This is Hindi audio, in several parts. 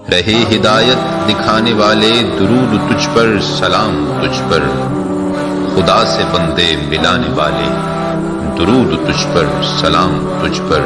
रहे हिदायत दिखाने वाले, दुरूद तुझ पर, सलाम तुझ पर, खुदा से बंदे मिलाने वाले, दुरूद तुझ पर, सलाम तुझ पर।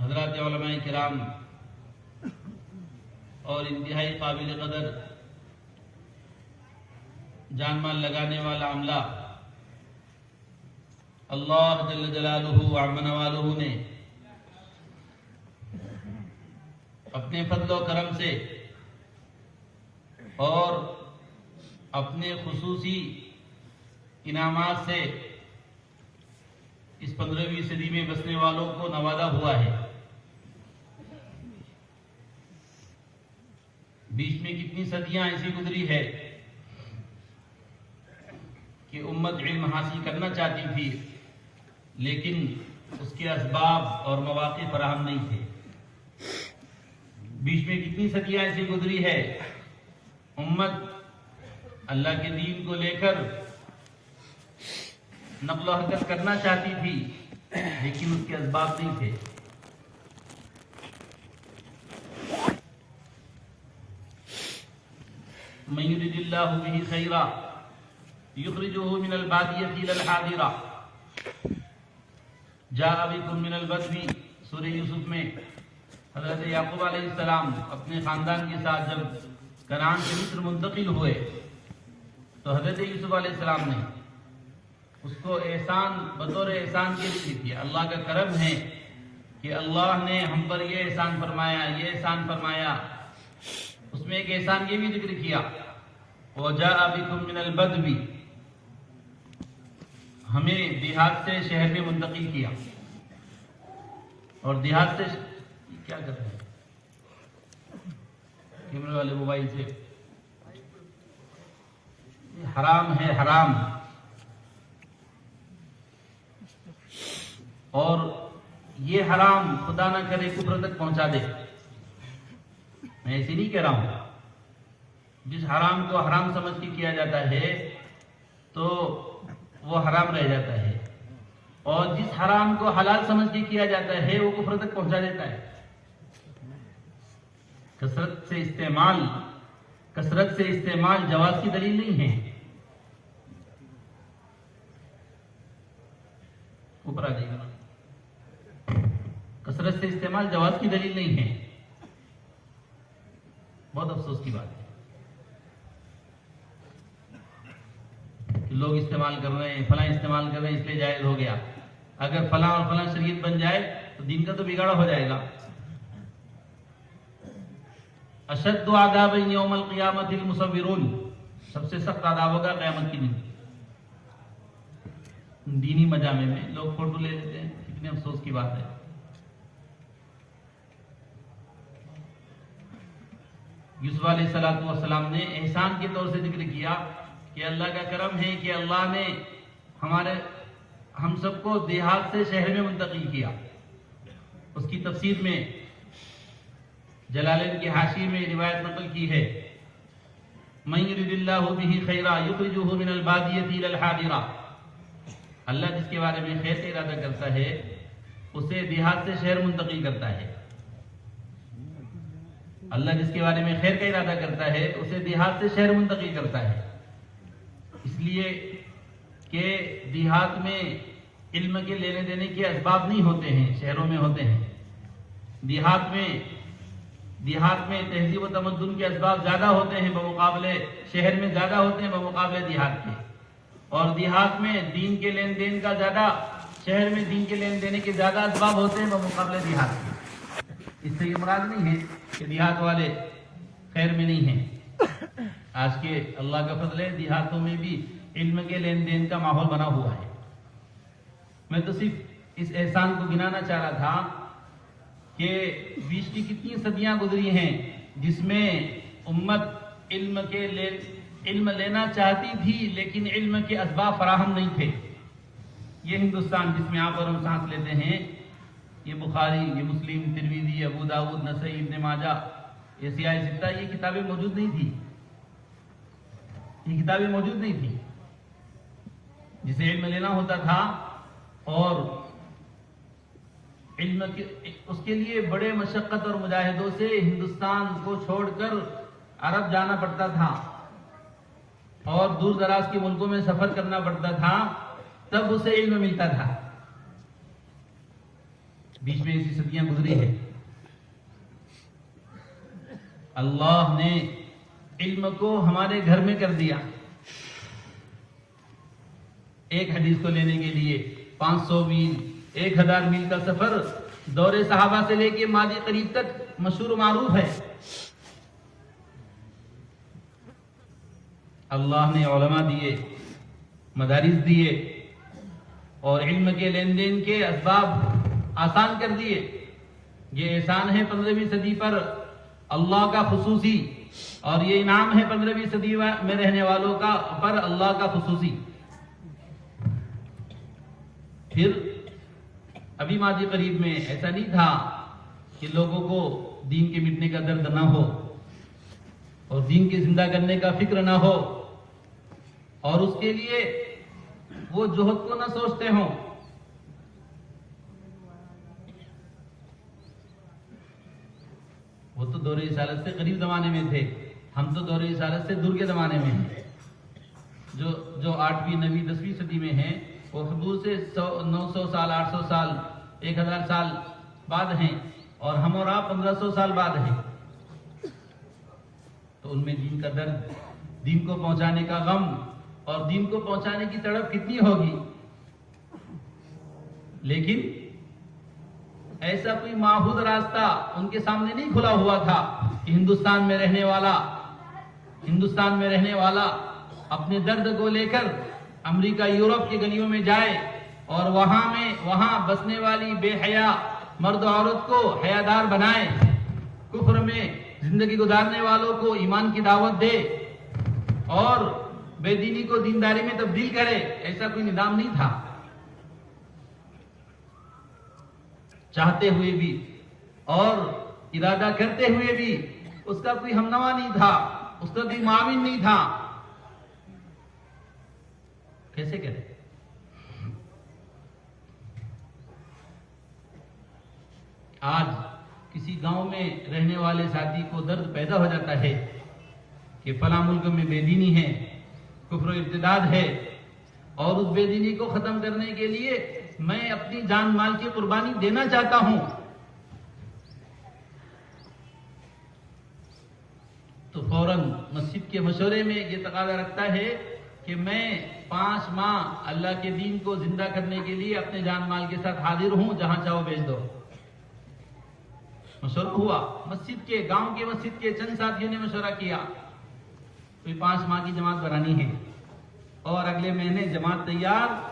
हज़रात उलमाए किराम और इंतहाई काबिल कदर जान माल लगाने वाला अमला अल्लाह जल्ल जलालुहु व अम्न वालुहु ने अपने फज़्ल व करम से और अपने खुसूसी इनामात से इस 15वीं सदी में बसने वालों को नवाजा हुआ है। बीच में कितनी सदियां ऐसी गुजरी है कि उम्मत इल्म हासिल करना चाहती थी लेकिन उसके असबाब और मौक़े फराहम नहीं थे। बीच में कितनी सदियां ऐसी गुजरी है उम्मत अल्लाह के दीन को लेकर नक़्ल व हरकत करना चाहती थी लेकिन उसके असबाब नहीं थे। मन युरिदिल्लाहु बिही खैरा युखरिजुहु मिनल बादियति इलल हादिरा जाअ बिकुम मिनल बदवी। सूरह यूसुफ में हज़रत याकूब अलैहिस्सलाम अपने खानदान के साथ जब कनान से मिस्र मुंतकिल हुए तो हज़रत यूसुफ अलैहिस्सलाम ने उसको एहसान बतौर एहसान के लिए किया। अल्लाह का करम है कि अल्लाह ने हम पर ये एहसान फरमाया, ये एहसान फरमाया। उसमें एक एहसान ये भी जिक्र किया वजाअ बिकुम मिनल बदवी, हमें देहात से शहर में मुंतकिल किया। और देहात से क्या कर रहे हैं कैमरे वाले मोबाइल से, हराम है हराम। और ये हराम खुदा ना करे कुफ्र तक पहुंचा दे। मैं ऐसे नहीं कह रहा हूं, जिस हराम को हराम समझ के किया जाता है तो वो हराम रह जाता है और जिस हराम को हलाल समझ के किया जाता है वो कुफ्र तक पहुंचा देता है। कसरत से इस्तेमाल जवाज की दलील नहीं है। ऊपर आ जाएगा। कसरत से इस्तेमाल जवाज की दलील नहीं है। बहुत अफसोस की बात है कि लोग इस्तेमाल कर रहे हैं, फला इस्तेमाल कर रहे हैं इसलिए जायज हो गया। अगर फला और फला शरीयत बन जाए तो दीन का तो बिगाड़ा हो जाएगा। अशद्दु आदाब यौमल क़ियामतिल मुसव्विरून, सबसे सख्त आदाब होगा क़यामत की दिन। दीनी मजामे में लोग फोटो ले लेते हैं, कितने अफसोस की बात है। यूसुफ अलैहिस्सलाम ने एहसान के तौर से जिक्र किया कि अल्लाह का करम है कि अल्लाह ने हम सबको देहात से शहर में मुंतकिल किया। उसकी तफसीर में जलालैन की हाशिये में रिवायत नकल की है मन युरिदिल्लाहु बिही खैरा युखरिजुहु मिनल बादियति इलल हादिरा। अल्लाह जिसके बारे में खैर का इरादा करता है उसे देहात से शहर मुंतकिल करता है। अल्लाह जिसके बारे में खैर का इरादा करता है उसे देहात से शहर मुंतकिल करता है। इसलिए कि देहात में इल्म के लेने देने के असबाब नहीं होते हैं, शहरों में होते हैं। देहात में तहजीब व तमद्दुन के असबाब ज्यादा होते हैं बमुकाबले शहर में, ज्यादा होते हैं बमुकाबले देहात के। और देहात में दीन के लेन देन का ज्यादा, शहर में दीन के लेन देने के ज्यादा असबाब होते हैं बमुकाबले देहात के। इससे ये मुराद नहीं है कि देहात वाले खैर में नहीं हैं। आज के अल्लाह का फजल है, देहातों में भी इल्म के लेन देन का माहौल बना हुआ है। मैं तो सिर्फ इस एहसान को गिनाना चाह रहा था कि बीच की कितनी सदियां गुजरी हैं जिसमें उम्मत इल्म लेना चाहती थी लेकिन इल्म के असबाब फराहम नहीं थे। ये हिंदुस्तान जिसमें आप और हम सांस लेते हैं, ये बुखारी, ये मुस्लिम, तिरमिज़ी, अबू दाऊद, नसई, इब्न माजा, ये सियाह सित्ता, ये किताबें मौजूद नहीं थी। ये किताबें मौजूद नहीं थी जिसे इल्म लेना होता था और इल्म के उसके लिए बड़े मशक्कत और मुजाहिदों से हिंदुस्तान को छोड़कर अरब जाना पड़ता था और दूर दराज के मुल्कों में सफर करना पड़ता था, तब उसे इल्म मिलता था। बीच में ऐसी सदियां गुजरी है। अल्लाह ने इल्म को हमारे घर में कर दिया। एक हदीस को लेने के लिए 500 मील, 1000 मील का सफर दौरे सहाबा से लेके मादी करीब तक मशहूर मारूफ है। अल्लाह ने उलमा दिए, मदारिस दिए और इल्म के लेन देन के असबाब आसान कर दिए। ये एहसान है 15वीं सदी पर अल्लाह का खुसूसी, और ये इनाम है 15वीं सदी में रहने वालों का पर अल्लाह का खुसूसी। फिर अभी मादी करीब में ऐसा नहीं था कि लोगों को दीन के मिटने का दर्द ना हो और दीन के जिंदा करने का फिक्र ना हो और उसके लिए वो जोहद को ना सोचते हों। वो तो दौरे रिसालत से करीब जमाने में थे, हम तो दौरे रिसालत से दूर के जमाने में हैं। जो 8वीं 9वीं 10वीं सदी में हैं वो हजूर से 900 साल, 800 साल, 1000 साल बाद हैं और हम और आप 1500 साल बाद हैं। तो उनमें दीन का दर्द, दीन को पहुंचाने का गम और दीन को पहुंचाने की तड़प कितनी होगी। लेकिन ऐसा कोई माहूद रास्ता उनके सामने नहीं खुला हुआ था कि हिंदुस्तान में रहने वाला अपने दर्द को लेकर अमेरिका, यूरोप की गलियों में जाए और वहां बसने वाली बेहया मर्द औरत को हयादार बनाए, कुफ्र में जिंदगी गुजारने वालों को ईमान की दावत दे और बेदीनी को दीनदारी में तब्दील करे। ऐसा कोई निजाम नहीं था। चाहते हुए भी और इरादा करते हुए भी उसका कोई हमनवा नहीं था, उसका कोई माविन नहीं था। कैसे करे? आज किसी गांव में रहने वाले साथी को दर्द पैदा हो जाता है कि फला मुल्क में बेदीनी है, कुफ्र इर्तिदाद है और उस बेदीनी को खत्म करने के लिए मैं अपनी जान माल की कुर्बानी देना चाहता हूं, तो फौरन मस्जिद के मशवरे में ये तकाजा रखता है कि मैं 5 माह अल्लाह के दीन को जिंदा करने के लिए अपने जान माल के साथ हाजिर हूं, जहां चाहो भेज दो। मशवरा हुआ मस्जिद के, गांव के मस्जिद के चंद साथियों ने मशवरा किया कोई 5 माह की जमात बनानी है और अगले महीने जमात तैयार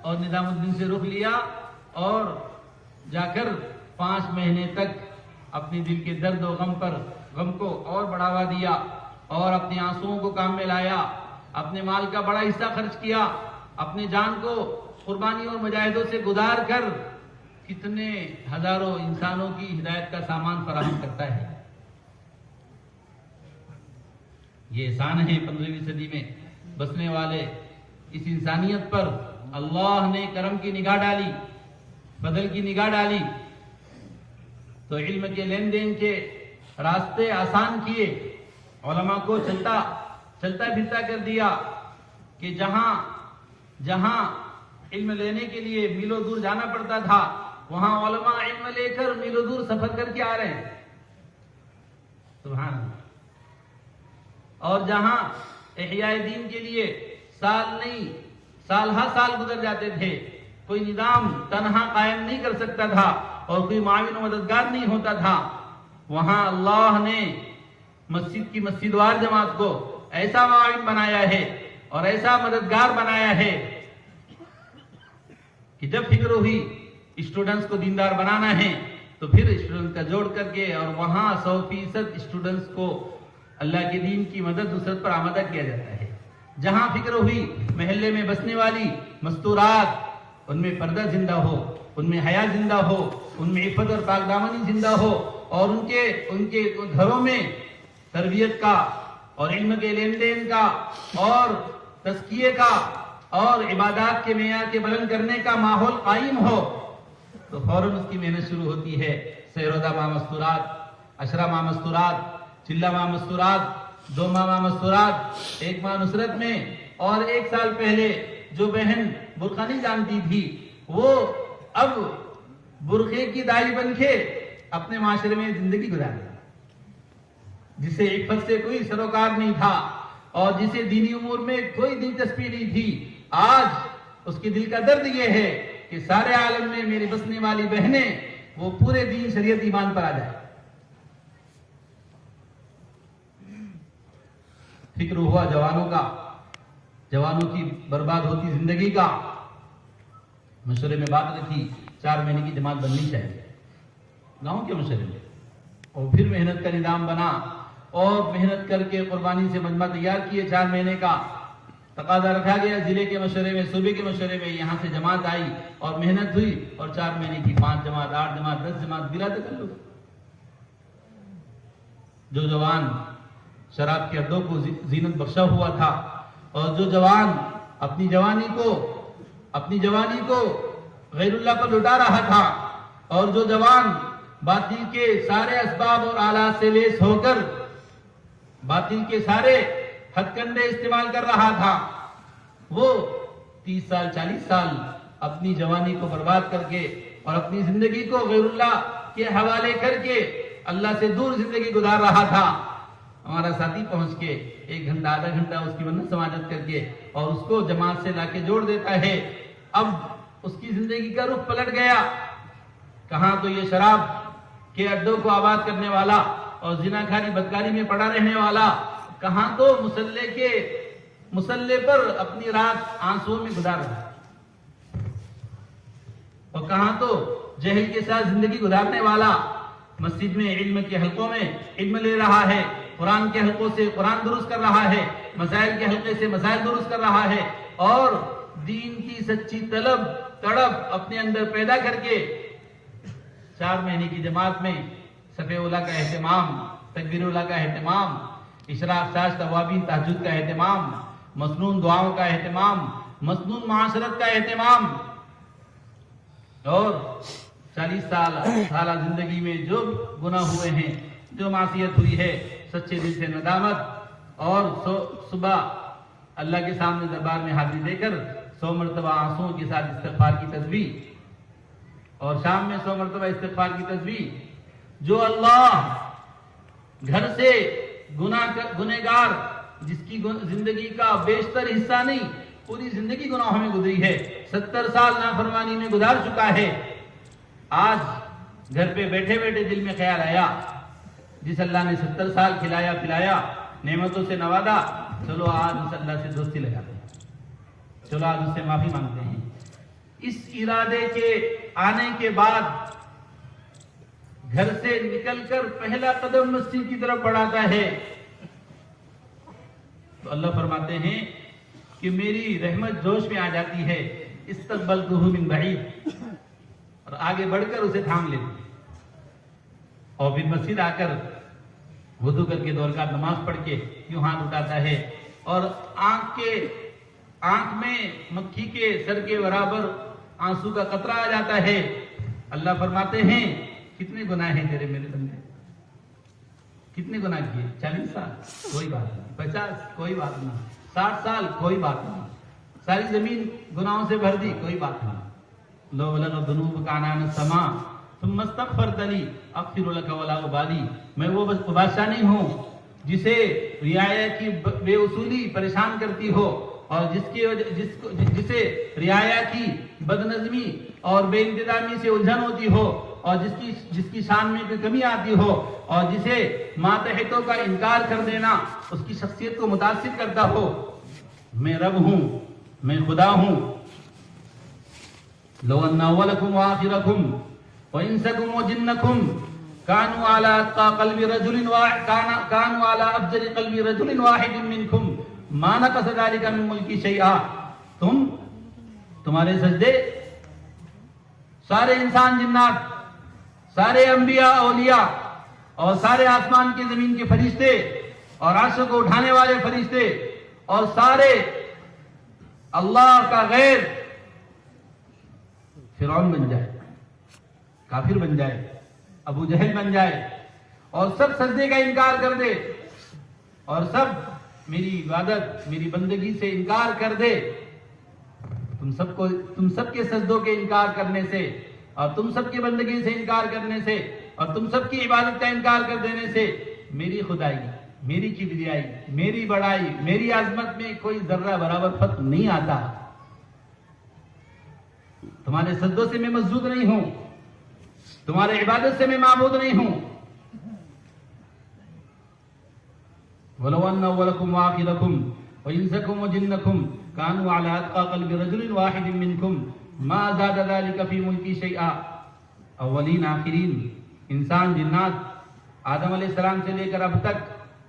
और निजामुद्दीन से रुख लिया और जाकर 5 महीने तक अपने दिल के दर्द और गम को और बढ़ावा दिया और अपने आंसुओं को काम में लाया, अपने माल का बड़ा हिस्सा खर्च किया, अपने जान को कुर्बानी और मुजाहिदों से गुजार कर कितने हजारों इंसानों की हिदायत का सामान फराहम करता है। ये एहसान है 15वीं सदी में बसने वाले इस इंसानियत पर अल्लाह ने करम की निगाह डाली, फजल की निगाह डाली, तो इल्म के लेन देन के रास्ते आसान किए, उलमा को चलता फिरता कर दिया कि जहां जहां इल्म लेने के लिए मीलों दूर जाना पड़ता था, वहां उलमा इल्म लेकर मीलों दूर सफर करके आ रहे हैं। सुभान अल्लाह। और जहां इहयाए दीन के लिए साल नहीं साल हर साल गुजर जाते थे, कोई निजाम तनहा कायम नहीं कर सकता था और कोई माविन मददगार नहीं होता था, वहां अल्लाह ने मस्जिद की मस्जिदवार जमात को ऐसा माविन बनाया है और ऐसा मददगार बनाया है कि जब फिक्र हुई स्टूडेंट्स को दीनदार बनाना है तो फिर स्टूडेंट का जोड़ करके और वहां 100% स्टूडेंट्स को अल्लाह के दीन की मदद नुसरत पर आमादा किया जाता है। जहां फिक्र हुई महल्ले में बसने वाली मस्तूरात, उनमें पर्दा जिंदा हो, उनमें हया जिंदा हो, उनमें इफ़्फ़त और पाकदामनी जिंदा हो और उनके घरों में तरबियत का और इल्म के लेन देन का और तज़किये का और इबादत के मेयार के बुलंद करने का माहौल कायम हो, तो फौरन उसकी मेहनत शुरू होती है। सैरोदा माह मस्तूरात, अशरा माह मस्तूरात, चिल्ला माह मस्तूरात, 2 माह मस्तूरात, 1 माह नुसरत में। और 1 साल पहले जो बहन बुरखा नहीं जानती थी, वो अब बुरखे की दाई बन के अपने माशरे में जिंदगी गुजार रही, जिसे इफ़्फ़त से कोई सरोकार नहीं था और जिसे दीनी उमूर में कोई दिलचस्पी नहीं थी, आज उसके दिल का दर्द यह है कि सारे आलम में मेरी बसने वाली बहनें वो पूरे दीन शरीयत ईमान पर आ जाए। फिक्र हुआ जवानों का, जवानों की बर्बाद होती जिंदगी का। मशवरे में बात रखी 4 महीने की जमात बननी चाहिए गांव के मशवरे में, और फिर मेहनत का निजाम बना और मेहनत करके कुर्बानी से मजमा तैयार किए। 4 महीने का तकादा रखा गया जिले के मशवरे में, सूबे के मशवरे में। यहाँ से जमात आई और मेहनत हुई और 4 महीने की 5 जमात, 8 जमात, 10 जमात बिला तकल्लुफ। जो जवान शराब के अड्डों को जीनत बख्शा हुआ था और जो जवान अपनी जवानी को गैरुल्लाह पर लुटा रहा था और जो जवान बातिल के सारे असबाब और आलात से लेस होकर बातिल के सारे हथकंडे इस्तेमाल कर रहा था, वो 30 साल 40 साल अपनी जवानी को बर्बाद करके और अपनी जिंदगी को गैरुल्लाह के हवाले करके अल्लाह से दूर जिंदगी गुजार रहा था। हमारा साथी पहुंच के 1 घंटा आधा घंटा उसकी मन्नत समाजत करके और उसको जमात से लाके जोड़ देता है। अब उसकी जिंदगी का रुख पलट गया। कहां तो ये शराब के अड्डों को आबाद करने वाला और जिनाखारी बदकारी में पड़ा रहने वाला, कहां तो मुसल्ले पर अपनी रात आंसुओं में गुजार रहा है और कहां तो जहल के साथ जिंदगी गुजारने वाला मस्जिद में इल्म के हलकों में इल्म ले रहा है, कुरान के हलकों से कुरान दुरुस्त कर रहा है, मसाइल के हलके से मसाइल दुरुस्त कर रहा है और दीन की सच्ची तड़प अपने अंदर पैदा करके 4 महीने की जमात में सफ़े उला का एहतमाम, तकबीर उला का एहतमाम, इशराक साज तवाबीन तहज्जुद का एहतमाम, मसनून दुआओं का एहतमाम, मसनून माशरत का एहतमाम और 40 साल जिंदगी में जो गुनाह हुए हैं, जो मासियत हुई है, सच्चे दिल से नदामत और सुबह अल्लाह के सामने दरबार में हाजिरी देकर 100 मरतबा आंसुओं के साथ इस्तिग़फ़ार की तस्बीह और शाम में 100 मरतबा इस्तिग़फ़ार की तस्बीह। जो अल्लाह घर से गुनहगार जिसकी जिंदगी का बेशतर हिस्सा नहीं, पूरी जिंदगी गुनाहों में गुजरी है, 70 साल नाफरमानी में गुजार चुका है, आज घर पे बैठे बैठे दिल में ख्याल आया, जिस अल्लाह ने 70 साल खिलाया पिलाया, नेमतों से नवाजा, चलो आज उस अल्लाह से दोस्ती लगाते हैं, चलो आज उससे माफी मांगते हैं। इस इरादे के आने के बाद घर से निकलकर पहला कदम मस्जिद की तरफ बढ़ाता है तो अल्लाह फरमाते हैं कि मेरी रहमत जोश में आ जाती है, इस्तक़बलतुहु मिन बईद, और आगे बढ़कर उसे थाम लेती और फिर मस्जिद आकर वुदू करके 2 रकात नमाज पढ़ के यूं हाथ उठाता है और आंख में मक्खी के सर के बराबर आंसू का कतरा आ जाता है। अल्लाह फरमाते हैं कितने गुनाह हैं तेरे मेरे बंदे, कितने गुनाह किए? 40 साल कोई बात नहीं, 50 कोई बात नहीं, 60 साल कोई बात नहीं, सारी जमीन गुनाहों से भर दी कोई बात नहीं। लो लगा दुनूब कानान समा तुम मस्तगफरतली अगफिर लक वला उबाली। मैं वो बादशाह नहीं हूँ जिसे रियाया की बेउसूली परेशान करती हो और जिसे रियाया की बदनज़मी और बेइंतज़ामी से उलझन होती हो और जिसकी शान में कोई कमी आती हो और जिसे मातहतों का इनकार कर देना उसकी शख्सियत को मुतासिर करता हो। मैं रब हूँ, मैं खुदा हूँ। लो अन्ना अव्वलकुम व आखिरकुम व इंसकुम व जिन्नकुम कानू अला अत्का क़ल्बि रजुलिन कानू अला अफजरि क़ल्बि रजुलिन वाहिदिन मिनकुम मा नक़स ज़ालिका मिन मुल्की शैआ। तुम्हारे सजदे सारे इंसान जिन्नात, सारे अंबिया औलिया और सारे आसमान के जमीन के फरिश्ते और अर्श को उठाने वाले फरिश्ते और सारे अल्लाह का गैर फिरौन बन जाए, काफिर बन जाए, अबू जहल बन जाए और सब सजदे का इनकार कर दे और सब मेरी इबादत मेरी बंदगी से इनकार कर दे। तुम सबके सजदों के इनकार करने से और तुम सबकी बंदगी से इनकार करने से और तुम सबकी इबादत का इनकार कर देने से मेरी खुदाई, मेरी किबरियाई, मेरी बड़ाई, मेरी आजमत में कोई जर्रा बराबर फर्क नहीं आता। तुम्हारे सजदों से मैं मस्जूद नहीं हूं, तुम्हारे इबादत से मैं माबूद नहीं हूं। वलो अन्ना अव्वलकुम व आखिरकुम व इंसकुम व जिन्नकुम कानू अला अत्का क़ल्बि रजुलिन वाहिदिन मिनकुम मा ज़ादा ज़ालिका फी मुल्की शैआ। अव्वलीन आखिरीन, इंसान जिन्नात, आदम अलैहिस्सलाम से लेकर अब तक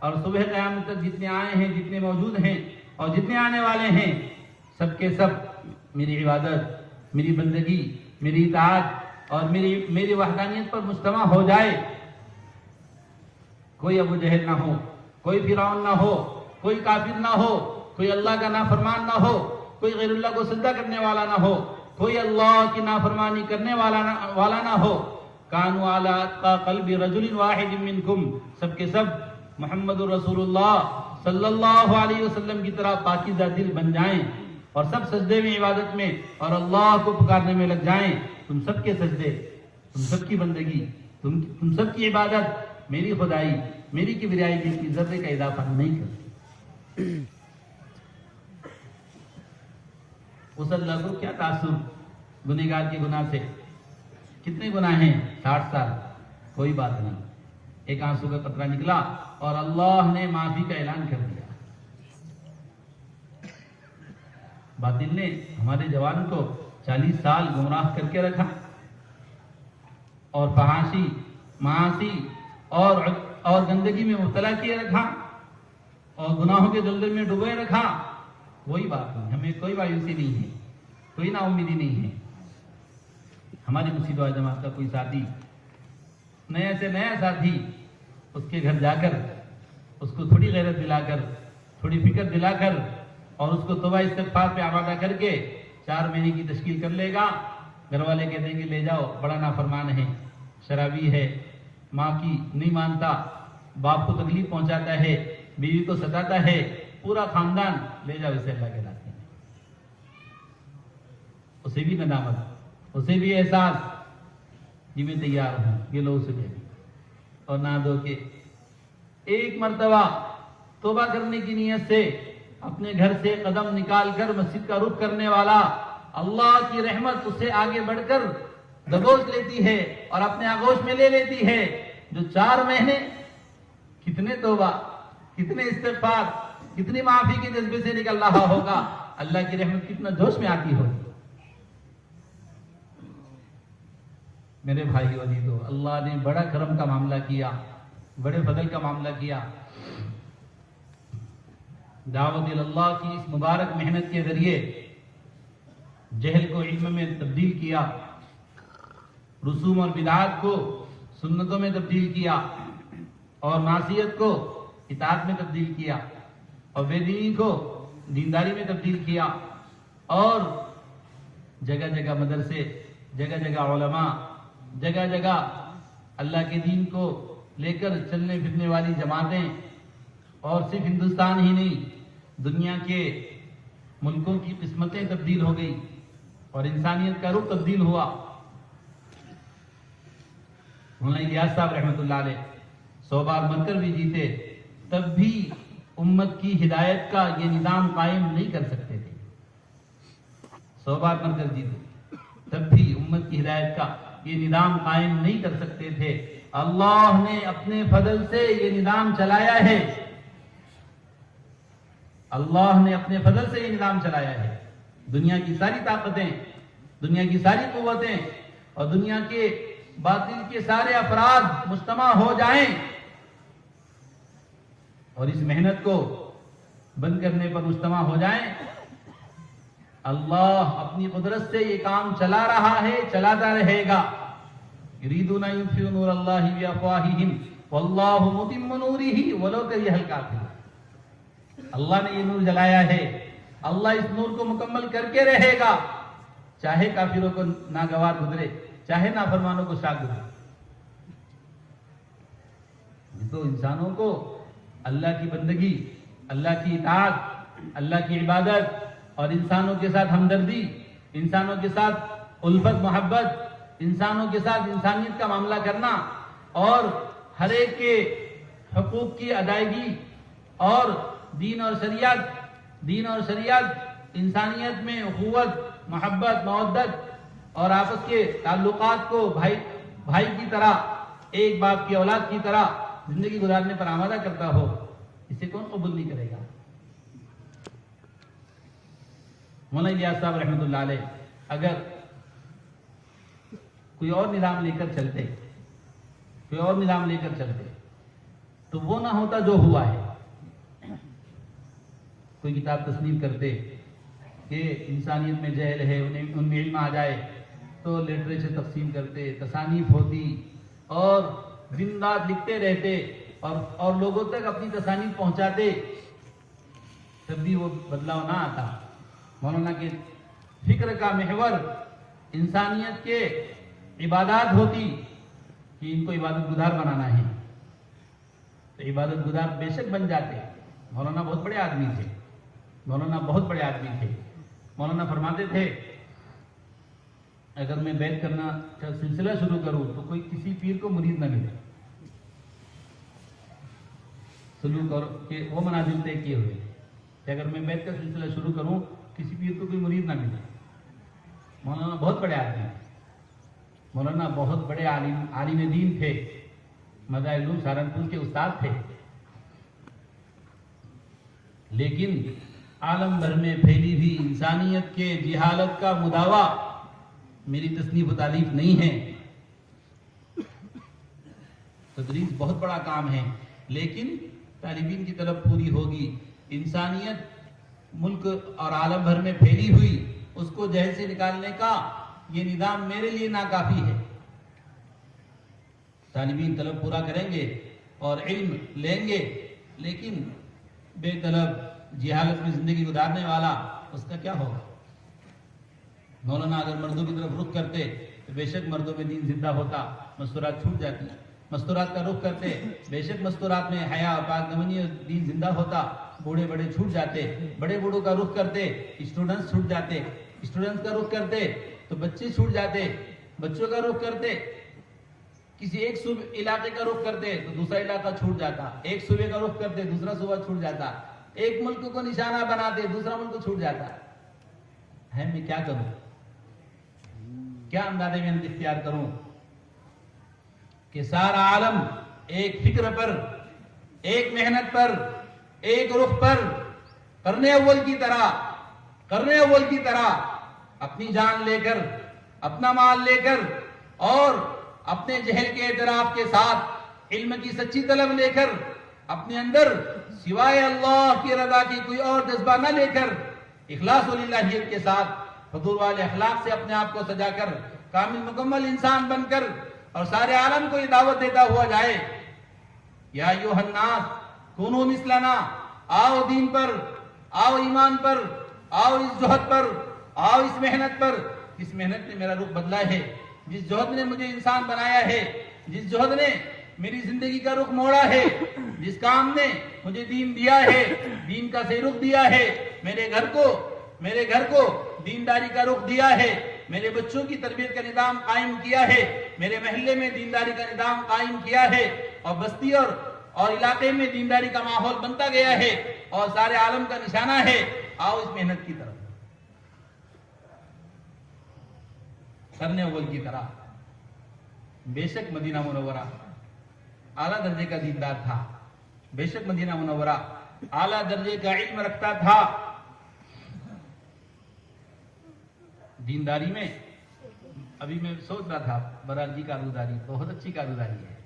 और सुबह क़यामत तक जितने आए हैं, जितने मौजूद हैं और जितने आने वाले हैं, सबके सब मेरी इबादत, मेरी बंदगी, मेरी इताअत और मेरी वहदानियत पर मुज्तमा हो जाए। कोई अबू जहल ना हो, कोई फिरौन ना हो, कोई काफिर ना हो, कोई अल्लाह का नाफरमान ना हो, कोई गैरुल्लाह को सजदा करने वाला ना हो, कोई अल्लाह की नाफरमानी करने वाला ना हो। कानू अला अत्का क़ल्बि रजुलिन वाहिदिन मिनकुम, सबके सब मुहम्मदुर रसूलुल्लाह सल्लल्लाहु अलैहि वसल्लम की तरह पाकीज़ा दिल बन जाएं और सब सजदे में, इबादत में और अल्लाह को पुकारने में लग जाएं। तुम सबके सजदे, तुम सबकी बंदगी, तुम सबकी इबादत मेरी खुदाई, मेरी किबरियाई की इज्जत का इजाफा नहीं करती। उस अल्लाह को क्या तासुर गुनहगार के गुनाह से। कितने गुनाह हैं? 60 साल कोई बात नहीं, एक आंसू का कतरा निकला और अल्लाह ने माफी का ऐलान कर दिया। बातिल ने हमारे जवान को 40 साल गुमराह करके रखा और फहाशी, मासी और गंदगी में मुब्तला किए रखा और गुनाहों के दलदल में डुबोए रखा। कोई बात नहीं, हमें कोई मायूसी नहीं है, कोई नाउम्मीदी नहीं है। हमारी मुसीबत व जमात का कोई साथी, नया से नया साथी, उसके घर जाकर उसको थोड़ी गैरत दिलाकर, थोड़ी फिक्र दिलाकर और उसको तौबा इस्तिग़फ़ार पे आमादा करके 4 महीने की तश्कील कर लेगा। घर वाले कह देंगे ले जाओ, बड़ा नाफरमान है, शराबी है, माँ की नहीं मानता, बाप को तकलीफ पहुंचाता है, बीवी को सताता है, पूरा खानदान ले जाओ इसे अल्लाह के रास्ते में। उसे भी नदामत, उसे भी एहसास कि मैं तैयार हूं, ये लो उसे भी और ना दो के एक मर्तबा तौबा करने की नीयत से अपने घर से कदम निकाल कर मस्जिद का रुख करने वाला, अल्लाह की रहमत उससे आगे बढ़कर दबोच लेती है और अपने आगोश में ले लेती है। जो 4 महीने कितने तौबा, कितने इस्तिग़फ़ार, कितनी माफी के जज्बे से निकल रहा होगा, अल्लाह की रहमत कितना जोश में आती होगी। मेरे भाई वजीदो, अल्लाह ने बड़ा करम का मामला किया, बड़े फजल का मामला किया। दावत अल्लाह की इस मुबारक मेहनत के जरिए जहल को इल्म में तब्दील किया, रसूम और बिदात को सुन्नतों में तब्दील किया और मासियत को इताअत में तब्दील किया और बेदीनी को दीनदारी में तब्दील किया और जगह जगह मदरसे, जगह जगह उलमा, जगह जगह अल्लाह के दीन को लेकर चलने फिरने वाली जमातें, और सिर्फ हिंदुस्तान ही नहीं दुनिया के मुल्कों की किस्मतें तब्दील हो गई और इंसानियत का रुख तब्दील हुआ। मौलाना इलियास साहब रहमतुल्लाह अलैह 100 बार मरकर भी जीते, तब भी उम्मत की हिदायत का ये निज़ाम कायम नहीं कर सकते थे। 100 बार मरकर जीते, तब भी उम्मत की हिदायत का ये निज़ाम कायम नहीं कर सकते थे। अल्लाह ने अपने फजल से ये निज़ाम चलाया है। अल्लाह ने अपने फजल से ये निज़ाम चलाया है। दुनिया की सारी ताकतें, दुनिया की सारी कुव्वतें और दुनिया के बातिल के सारे अफराद मुज्तमा हो जाएं और इस मेहनत को बंद करने पर मुज्तमा हो जाएं, अल्लाह अपनी कुदरत से ये काम चला रहा है, चलाता रहेगा। युरीदूना युत्फिउ नूरल्लाहि बिअफ़वाहिहिम वल्लाहु मुतिम्मु नूरिही वलौ करिहल काफ़िरून। अल्लाह ने ये नूर जलाया है, अल्लाह इस नूर को मुकम्मल करके रहेगा, चाहे काफिरों को नागवार गुजरे, चाहे नाफरमानों को शाक गुजरे। तो इंसानों को अल्लाह की बंदगी, अल्लाह की इताअत, अल्लाह की इबादत और इंसानों के साथ हमदर्दी, इंसानों के साथ उल्फत मोहब्बत, इंसानों के साथ इंसानियत का मामला करना और हर एक के हुकूक की अदायगी और दीन और शरीयत इंसानियत में उखुवत, मोहब्बत, मवद्दत और आपस के ताल्लुकात को भाई की तरह, एक बाप की औलाद की तरह जिंदगी गुजारने पर आमादा करता हो, इसे कौन कबूल नहीं करेगा। मौलाना इलियास साहब रहमतुल्लाह अलैह अगर कोई और निज़ाम लेकर चलते, तो वो ना होता जो हुआ है। कोई किताब तस्लीम करते कि इंसानियत में जहल है, उनमें इल्म आ जाए, तो लिटरेचर तकसीम करते, तसानीफ होती और दिन रात लिखते रहते और लोगों तक अपनी तसानीफ पहुंचाते, तब भी वो बदलाव ना आता। मौलाना के फिक्र का महवर इंसानियत के इबादत होती कि इनको इबादत गुजार बनाना है, तो इबादत गुजार बेशक बन जाते। मौलाना बहुत बड़े आदमी थे, मौलाना फरमाते थे अगर मैं बैत करना का सिलसिला शुरू करूं तो कोई किसी पीर को मुरीद न मिले। सलूक और के वो मनाजिल तय किए हुए कि अगर मैं बैत का सिलसिला शुरू करूं किसी पीर को कोई मुरीद ना मिले। मौलाना बहुत बड़े आदमी, मौलाना बहुत बड़े आलिम दीन थे, मज़ाहिर सहारनपुर के उस्ताद थे, लेकिन आलम भर में फैली हुई इंसानियत के जिहालत का मुदावा मेरी तस्नीफ तालीफ नहीं है। तदरीस बहुत बड़ा काम है, लेकिन तालिबीन की तलब पूरी होगी। इंसानियत मुल्क और आलम भर में फैली हुई, उसको जहल से निकालने का ये निज़ाम मेरे लिए नाकाफी है। तालिबीन तलब पूरा करेंगे और इल्म लेंगे, लेकिन बेतलब जिहालत में जिंदगी गुजारने वाला, उसका क्या होगा। मौलाना अगर मर्दों की तरफ रुख करते तो बेशक मर्दों में दीन जिंदा होता, मस्तूरात छूट जाती। मस्तूरात का रुख करते बेशक मस्तूरात में हया पाकदमनी और दीन जिंदा होता, बूढ़े बड़े छूट जाते। बड़े बूढ़ों का रुख करते स्टूडेंट्स छूट जाते, स्टूडेंट्स का रुख करते तो बच्चे छूट जाते, बच्चों का रुख करते किसी एक इलाके का रुख करते तो दूसरा इलाका छूट जाता, एक सूबे का रुख करते दूसरा सूबा छूट जाता, एक मुल्क को निशाना बनाते दूसरा मुल्क छूट जाता है। मैं क्या करूं, क्या अंदाजे में इख्तियार करूं कि सारा आलम एक फिक्र पर, एक मेहनत पर, एक रुख पर करने अव्वल की तरह अपनी जान लेकर, अपना माल लेकर और अपने जहल के एतराफ के साथ इल्म की सच्ची तलब लेकर, अपने अंदर सिवाय अल्लाह की रज़ा की कोई और जज्बा न लेकर, इखलास वलिल्लाहियत के साथ हुजूर वाले अखलाक से अपने आप को सजाकर कामिल मुकम्मल इंसान बनकर और सारे आलम को ये दावत देता हुआ जाए, या अय्युहन्नास कूनू मिसलना, आओ दीन पर, आओ ईमान पर, आओ इस जोहद पर, आओ इस मेहनत पर। इस मेहनत ने मेरा रुख बदला है, जिस जोहद ने मुझे इंसान बनाया है, जिस जोहद ने मेरी जिंदगी का रुख मोड़ा है, जिस काम ने मुझे दीन दिया है, दीन का सही रुख दिया है, मेरे घर को दीनदारी का रुख दिया है, मेरे बच्चों की तरबियत का निजाम कायम किया है, मेरे महल्ले में दीनदारी का निजाम कायम किया है, और बस्ती और इलाके में दीनदारी का माहौल बनता गया है, और सारे आलम का निशाना है। आओ इस मेहनत की तरफ, करने अव्वल की तरह। बेशक मदीना मुनव्वरा आला दर्जे का दीनदार था, बेशक मदीना मुनव्वरा आला दर्जे का इल्म रखता था। दीनदारी में अभी मैं सोच रहा था, बरार जी कारगुजारी बहुत अच्छी कारगुजारी है,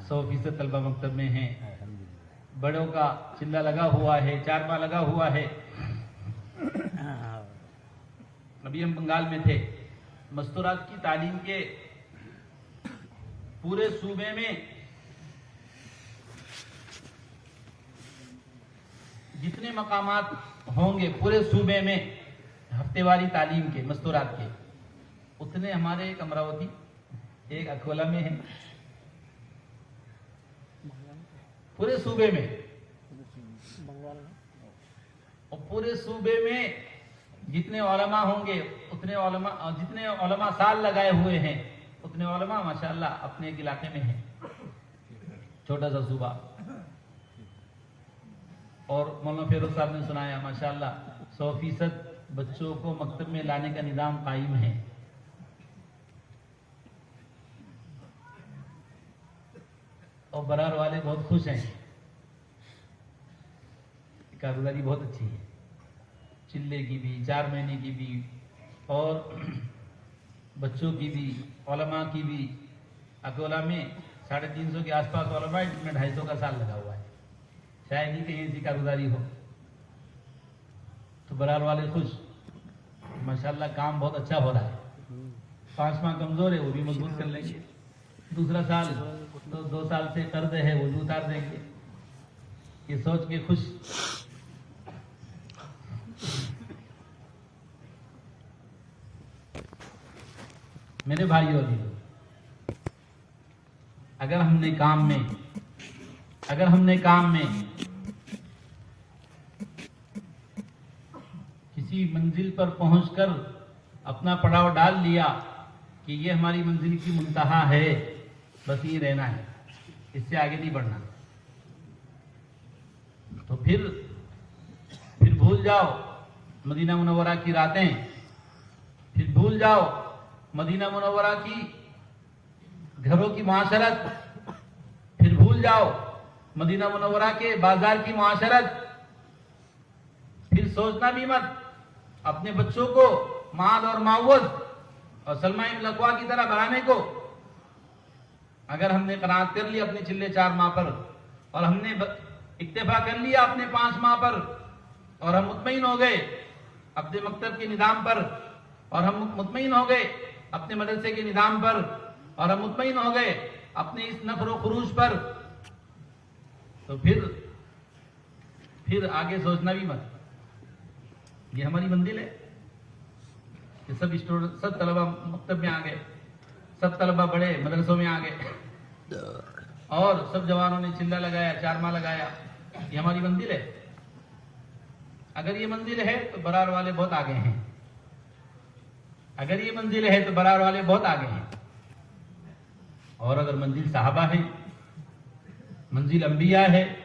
100% तलबा मकतब में है, बड़ों का चिल्ला लगा हुआ है, चारमा लगा हुआ है। अभी हम बंगाल में थे, मस्तूरात की तालीम के पूरे सूबे में जितने मकामात होंगे पूरे सूबे में हफ्तेवारी तालीम के मस्तूरात के, उतने हमारे एक अमरावती, एक अकोला में है, पूरे सूबे में। और पूरे सूबे में जितने उलमा होंगे उतने उलमा, जितने उलमा साल लगाए हुए हैं उतने उलमा माशाअल्लाह अपने एक इलाके में हैं। छोटा सा सूबा। और मौलाना फेरोज साहब ने सुनाया माशाअल्लाह 100% बच्चों को मकतब में लाने का निजाम कायम है। और बरार वाले बहुत खुश हैं, कारगुजारी बहुत अच्छी है, चिल्ले की भी, 4 महीने की भी, और बच्चों की भी, उलमा की भी। अकोला में 350 के आसपास उलमा है, जिसमें 250 का साल लगा हुआ है। शायद ही कहीं ऐसी कारगुजारी हो। तो बरार वाले खुश, माशाल्लाह काम बहुत अच्छा हो रहा है। 5 माह कमजोर है, वो भी मजबूत कर लेंगे। दूसरा साल तो 2 साल से कर्ज है, वो भी उतार देंगे। ये सोच के खुश। मेरे भाइयों जी, अगर हमने काम में किसी मंजिल पर पहुंचकर अपना पड़ाव डाल लिया कि ये हमारी मंजिल की मुंतहा है, बस ये रहना है, इससे आगे नहीं बढ़ना, तो फिर भूल जाओ मदीना मुनव्वरा की रातें, फिर भूल जाओ मदीना मुनव्वरा की घरों की मुआशरत, फिर भूल जाओ मदीना मुनव्वरा के बाजार की मुआशरत। फिर सोचना भी मत अपने बच्चों को माल और मावज और सलमा इब्न लक्वा की तरह बनाने को। अगर हमने कनात कर ली अपने चिल्ले 4 माह पर, और हमने इक्तिफा कर लिया अपने 5 माह पर, और हम मुतमईन हो गए अपने मकतब के निज़ाम पर, और हम मुतमईन हो गए अपने मदरसे के निज़ाम पर, और हम मुतमईन हो गए अपने इस नफर खुरूज पर, तो फिर आगे सोचना भी मत। ये हमारी मंजिल है कि सब तलबा मकतब में आ गए, सब तलबा बड़े मदरसों में आ गए, और सब जवानों ने चिल्ला लगाया, 4 माह लगाया। ये हमारी मंजिल है। अगर ये मंजिल है तो बरार वाले बहुत आगे हैं। अगर ये मंजिल है तो बरार वाले बहुत आगे हैं। और अगर मंजिल साहबा है, मंजिल अंबिया है,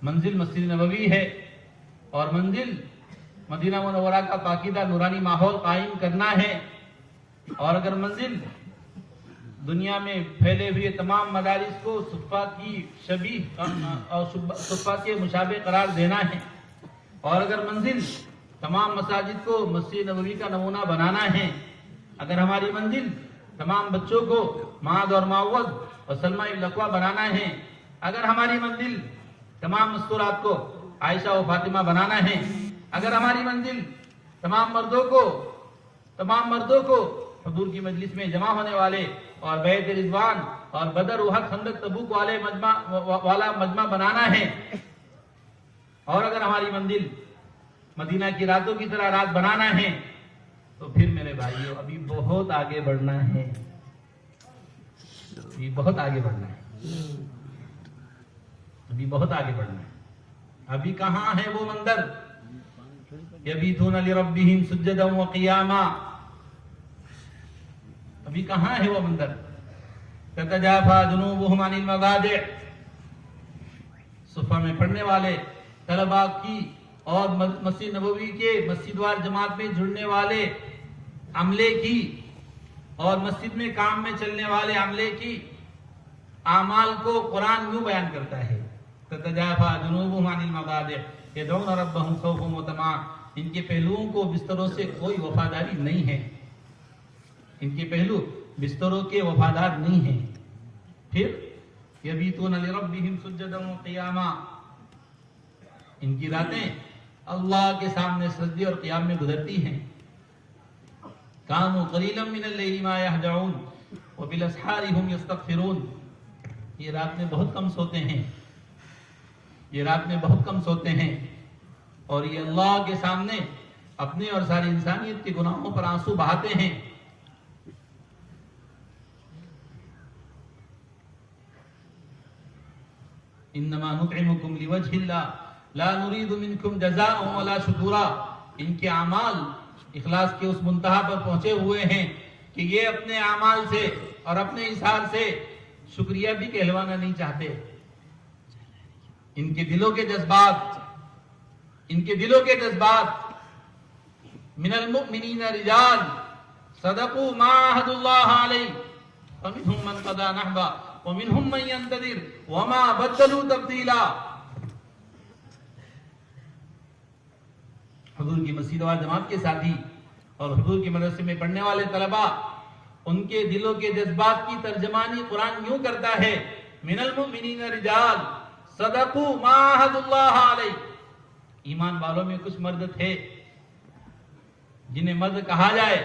मंजिल मस्जिद नबवी है, और मंजिल मदीना मुनव्वरा का पाकीदा नूरानी माहौल कायम करना है, और अगर मंजिल दुनिया में फैले हुए तमाम मदारिस को सुफ़ा की शबीह और सुफ़ा के मुशाबे करार देना है, और अगर मंजिल तमाम मसाजिद को मस्जिद नबवी का नमूना बनाना है, अगर हमारी मंजिल तमाम बच्चों को माद और मावज और सलमा इब्न लक्वा बनाना है, अगर हमारी मंजिल तमाम मस्तूरात को आयशा और फातिमा बनाना है, अगर हमारी मंजिल तमाम मर्दों को हुजूर की मजलिस में जमा होने वाले और बैत रिजवान और बदर उहद खंदक तबूक वाला मजमा बनाना है, और अगर हमारी मंजिल मदीना की रातों की तरह रात बनाना है, तो फिर मेरे भाइयों अभी बहुत आगे बढ़ना है, अभी बहुत आगे बढ़ना है, अभी बहुत आगे बढ़ना है। अभी कहाँ है वो मंदिर? यबीतून लिरब्बिहिम सुज्जदन व क़ियामा, अभी कहाँ है वो मंदिर? ततजाफा जुनूबुहुम अनिल मज़ाजिअ, सुफ़ा में पढ़ने वाले तलबा की और मस्जिद नबवी के मस्जिदवार जमात में जुड़ने वाले अमले की और मस्जिद में काम में चलने वाले अमले की आमाल को कुरान यूं बयान करता है, ततजाफा जुनूबुहुम अनिल मज़ाजिअ यदऊन रब्बहुम खौफन व तमअ, इनके पहलुओं को बिस्तरों से कोई वफादारी नहीं है, इनके पहलू बिस्तरों के वफादार नहीं है। फिर यबीतून लिरब्बिहिम सुज्जदन व क़ियामा, इनकी रातें अल्लाह के सामने सजदे और क़ियाम में गुजरती हैं। कानू क़लीलन मिनल लैली मा यहजऊन व बिल अस्हारी हुम यस्तग़फिरून, ये रात में बहुत कम सोते हैं, ये रात में बहुत कम सोते हैं, और ये अल्लाह के सामने अपने और सारी इंसानियत के गुनाहों पर आंसू बहाते हैं। इन्नमा नुतइमुकुम लिवजहिल्लाह ला नुरीदु मिनकुम जज़ाअन वला शुकुरा, इनके अमाल इखलास के उस मुंतहा पर पहुंचे हुए हैं कि ये अपने अमाल से और अपने इशार से शुक्रिया भी कहलवाना नहीं चाहते। इनके दिलों के जज्बात, इनके दिलों के जज्बात, मिनल मुमिनीन रिजाल सदकू मा अहदुल्लाह अलैहि फमिनहुम मन क़दा नहबा व मिनहुम मन यंतज़िर व मा बदलू तब्दीला। हुजूर की मस्जिद व जमात के साथी और हुजूर के मदरसे में पढ़ने वाले तलबा, उनके दिलों के जज्बात की तर्जमानी कुरान यूं करता है, मिनल मुमिनीन रिजाल सदकू मा अहदुल्लाह अलैहि, ईमान वालों में कुछ मर्द थे जिन्हें मर्द कहा जाए,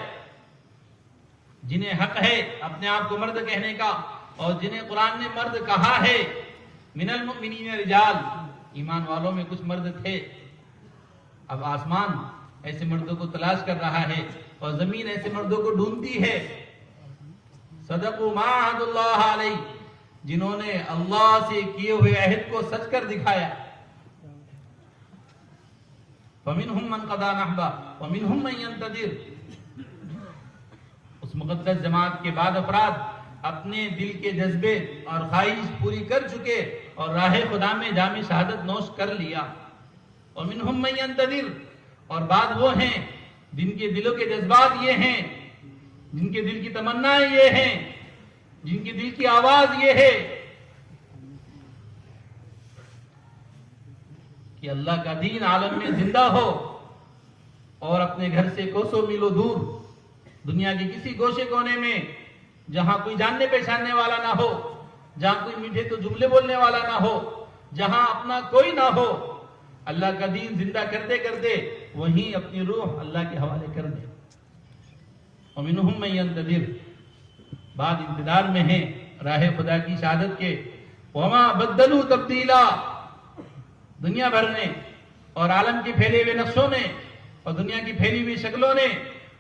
जिन्हें हक है अपने आप को मर्द कहने का, और जिन्हें कुरान ने मर्द कहा है। मिनल मुमिनीन रिजाल, ईमान वालों में कुछ मर्द थे। अब आसमान ऐसे मर्दों को तलाश कर रहा है और जमीन ऐसे मर्दों को ढूंढती है। सदकू मा अहदुल्लाह अलैहि, जिन्होंने अल्लाह से किए हुए अहद को सच कर दिखाया। फमिनहुम मन क़दा नहबा व मिनहुम मन यंतज़िर, उस मुक़द्दस जमात के बाद अफराद अपने दिल के जज्बे और ख्वाहिश पूरी कर चुके और राह खुदा में जामे शहादत नोश कर लिया। और मिनहुम मन यंतज़िर, और बाद वो हैं जिनके दिलों के जज्बात ये हैं, जिनके दिल की तमन्नाएं ये हैं, जिनके दिल की आवाज ये है कि अल्लाह का दीन आलम में जिंदा हो, और अपने घर से कोसों मीलों दूर दुनिया के किसी गोशे कोने में जहां कोई जानने पहचानने वाला ना हो, जहां कोई मीठे तो जुमले बोलने वाला ना हो, जहां अपना कोई ना हो, अल्लाह का दीन जिंदा करते करते वहीं अपनी रूह अल्लाह के हवाले कर दे। और मिनहुम मन यंतज़िर, बाद इंतजार में है राह खुदा की शहादत के। वमा बदलू तब्दीला, दुनिया भर ने और आलम के फैले हुए नक्शों ने और दुनिया की फैली हुई शक्लों ने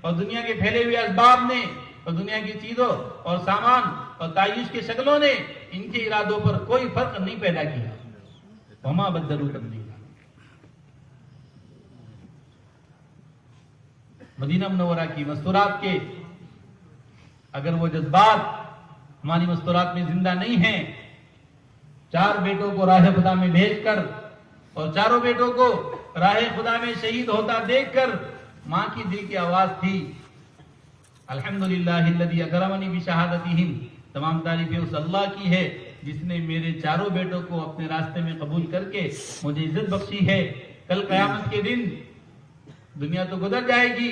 और दुनिया के फैले हुए असबाब ने और दुनिया की चीजों और सामान और तायुश की शक्लों ने इनके इरादों पर कोई फर्क नहीं पैदा किया। वमा बदलू तब्दीला। मदीना मुनव्वरा की मस्तूरात के अगर वो जज्बात हमारी मस्तूरात में जिंदा नहीं है, 4 बेटों को राह खुदा में भेजकर और चारों बेटों को राह खुदा में शहीद होता देखकर मां की दिल की आवाज थी, अल्हम्दुलिल्लाहिल्लज़ी अकरमनी बिशहादतिहिम, तमाम तारीफें उस अल्लाह की है जिसने मेरे चारों बेटों को अपने रास्ते में कबूल करके मुझे इज्जत बख्शी है। कल क़यामत के दिन दुनिया तो गुजर जाएगी,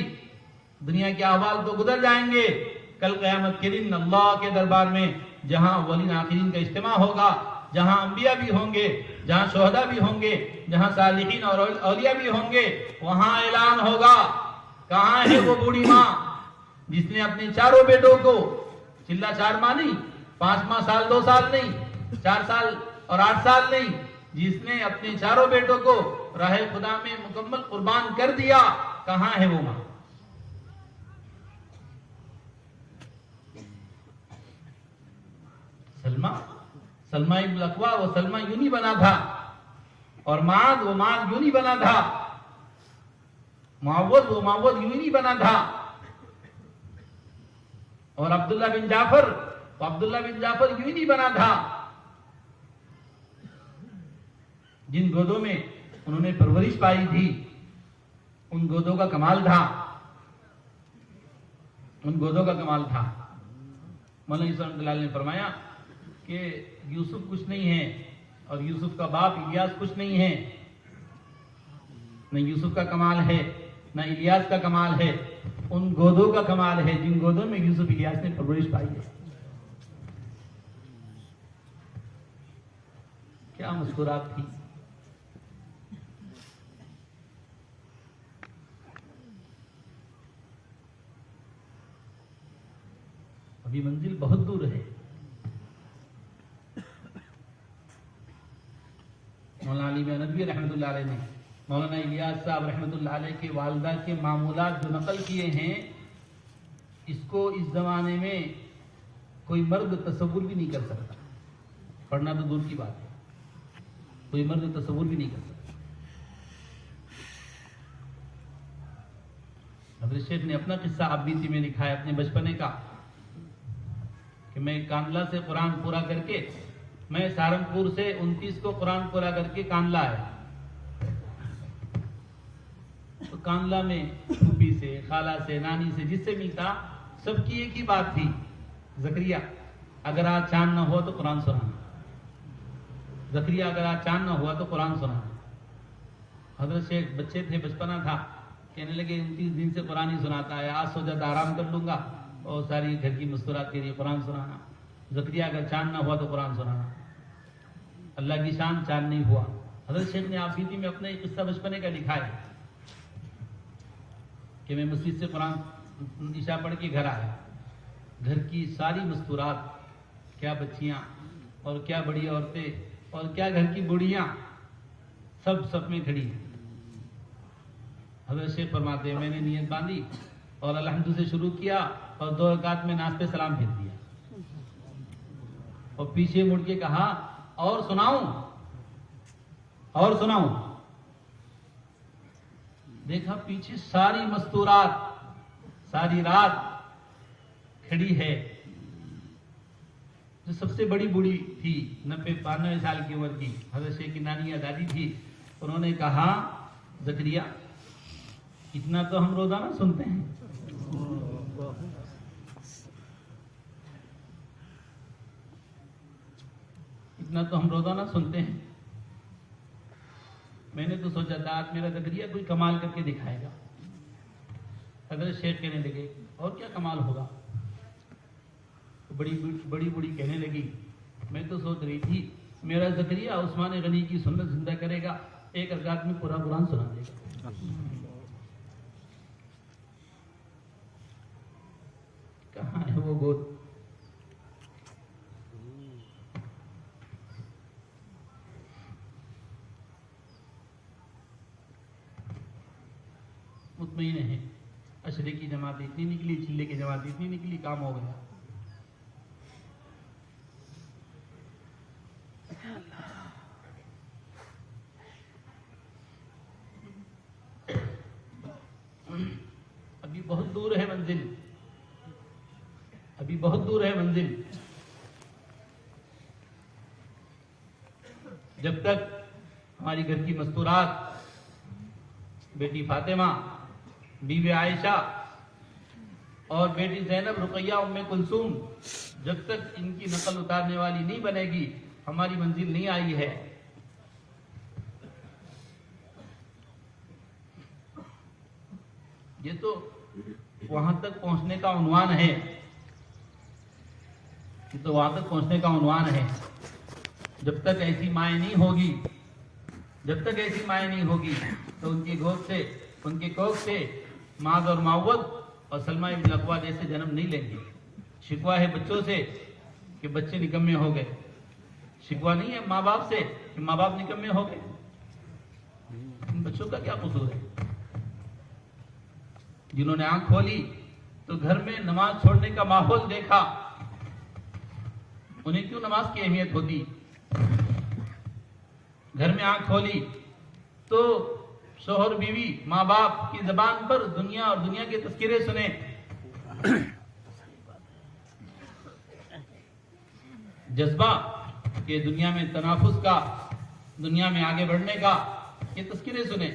दुनिया के अहवाल तो गुजर जाएंगे। कल क़यामत के दिन अल्लाह के दरबार में जहां अव्वलीन आखिरीन का इज्तिमा होगा, जहां अंबिया भी होंगे, जहां शोहदा भी होंगे, जहां सालिहीन और औलिया भी होंगे, वहां ऐलान होगा, कहां है वो बूढ़ी माँ जिसने अपने चारों बेटों को चिल्ला 4 माह नहीं, 5 माह साल 2 साल नहीं, 4 साल और 8 साल नहीं, जिसने अपने चारों बेटों को राह खुदा में मुकम्मल कुर्बान कर दिया, कहां है वो मां? सलमा इब्न अकवा वो सलमा यूं नहीं बना था, और माद वो माद यूं नहीं बना था, मुअव्वद वो मुअव्वद यूं नहीं बना था, और अब्दुल्ला बिन जाफर यूं नहीं बना था। जिन गोदों में उन्होंने परवरिश पाई थी, उन गोदों का कमाल था, मौलाना यूसुफ ने फरमाया कि यूसुफ कुछ नहीं है और यूसुफ का बाप इलियास कुछ नहीं है। न यूसुफ का कमाल है न इलियास का कमाल है, उन गोदों का कमाल है जिन गोदों में यूसुफ इलियास ने परवरिश पाई है। क्या मुस्कुराहट थी। अभी मंजिल बहुत दूर है। मौलाना अली नदवी रहमतुल्लाह अलैह ने मौलाना इलियास साहब रहमतुल्लाह अलैह के वालिदा के मामूलात जो नकल किए हैं, इसको इस जमाने में कोई मर्द तसव्वुर भी नहीं कर सकता। पढ़ना तो दूर की बात है, कोई मर्द तसव्वुर भी नहीं कर सकता। हज़रत शेख ने अपना किस्सा अब्बीसी में लिखा है, अपने बचपने का, कि मैं कांदला से कुरान पूरा करके, मैं सहारनपुर से 29 को कुरान पूरा करके कांदला आया। तो कांदला में फूफी से, खाला से, नानी से, जिससे मिलता सबकी एक ही बात थी, ज़करिया अगर आज चांद न हो तो कुरान सुनाना, ज़करिया अगर आज चांद न हुआ तो कुरान सुनाना। हज़रत शेख बच्चे थे, बचपना था, कहने लगे 29 दिन से कुरान ही सुनाता है, आज सो जाता आराम कर लूंगा और सारी घर की मुस्कुराहट के लिए कुरान सुनाना। ज़करिया अगर चांद ना हुआ तो कुरान सुनाना। अल्लाह की शान, चांद नहीं हुआ। हज़रत शेख ने आफीदी में अपने किस्सा बचपने का लिखा है कि मैं मस्जिद से कुरान ईशा पढ़ के घर आया, घर की सारी मस्तूरात, क्या बच्चियां और क्या बड़ी औरतें और क्या घर की बुढ़ियां, सब सफ में खड़ी हैं। हज़रत शेख फरमाते हैं, मैंने नियत बांधी और अल्हम्दु से शुरू किया और 2 रकात में नाश पे सलाम फेर दिया और पीछे मुड़ के कहा, और सुनाऊं। देखा पीछे सारी मस्तूरात सारी रात खड़ी है। जो सबसे बड़ी बूढ़ी थी, 90-92 साल की उम्र की, हज़रत शेख की नानी या दादी थी, उन्होंने कहा, ज़करिया इतना तो हम रोजाना सुनते हैं, इतना तो हम रोजाना सुनते हैं। मैंने तो सोचा था आज मेरा ज़करिया कोई कमाल करके दिखाएगा। हज़रत शेख कहने लगे, और क्या कमाल होगा? तो बड़ी बूढ़ी कहने लगी, मैं तो सोच रही थी मेरा ज़करिया उस्मान गनी की सुन्नत जिंदा करेगा, 1 रकात में पूरा कुरान सुना देगा। कहाँ है वो गोद? मुतमईन है, अशरे की जमात इतनी निकली, चिल्ले की जमात इतनी निकली, काम हो गया। अभी बहुत दूर है मंजिल, अभी बहुत दूर है मंजिल। जब तक हमारी घर की मस्तूरात, बेटी फातिमा, बीवी आयशा और बेटी ज़ैनब, रुकैया, उम्मे कुलसूम, जब तक इनकी नकल उतारने वाली नहीं बनेगी, हमारी मंजिल नहीं आई है। ये तो वहां तक पहुंचने का उन्वान है, ये तो वहां तक पहुंचने का उन्वान है। जब तक ऐसी माएँ नहीं होगी, जब तक ऐसी माएँ नहीं होगी, तो उनकी गोद से, उनके कोख से माद और मावद और सलमा इब्न अकवा जैसे जन्म नहीं लेंगे। शिकवा है बच्चों से कि बच्चे निकम्मे हो गए, शिकवा नहीं है माँ बाप से कि माँ बाप निकम्मे हो गए। इन बच्चों का क्या कसूर है? जिन्होंने आंख खोली तो घर में नमाज छोड़ने का माहौल देखा, उन्हें क्यों नमाज की अहमियत होती? घर में आंख खोली तो शोहर बीवी माँ बाप की जबान पर दुनिया और दुनिया के तस्करे सुने। जज्बा कि दुनिया में तनाफुस का, दुनिया में आगे बढ़ने का, ये तस्करे सुने।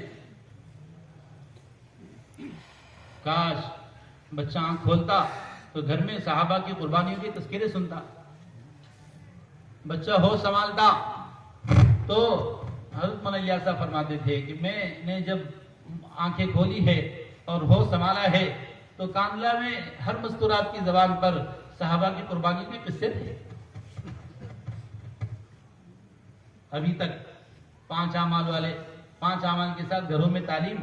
काश बच्चा आंख खोलता तो घर में सहाबा की कुर्बानियों की तस्करे सुनता। बच्चा होश संभालता तो हज़रत मौलाना इलियास साहब फरमाते थे कि मैंने जब आंखें खोली है और होश संभाला है तो कांदला में हर मस्तूरात की जबान पर सहाबा की कुर्बानी के किस्से थे। अभी तक 5 आमाल वाले 5 आमाल के साथ घरों में तालीम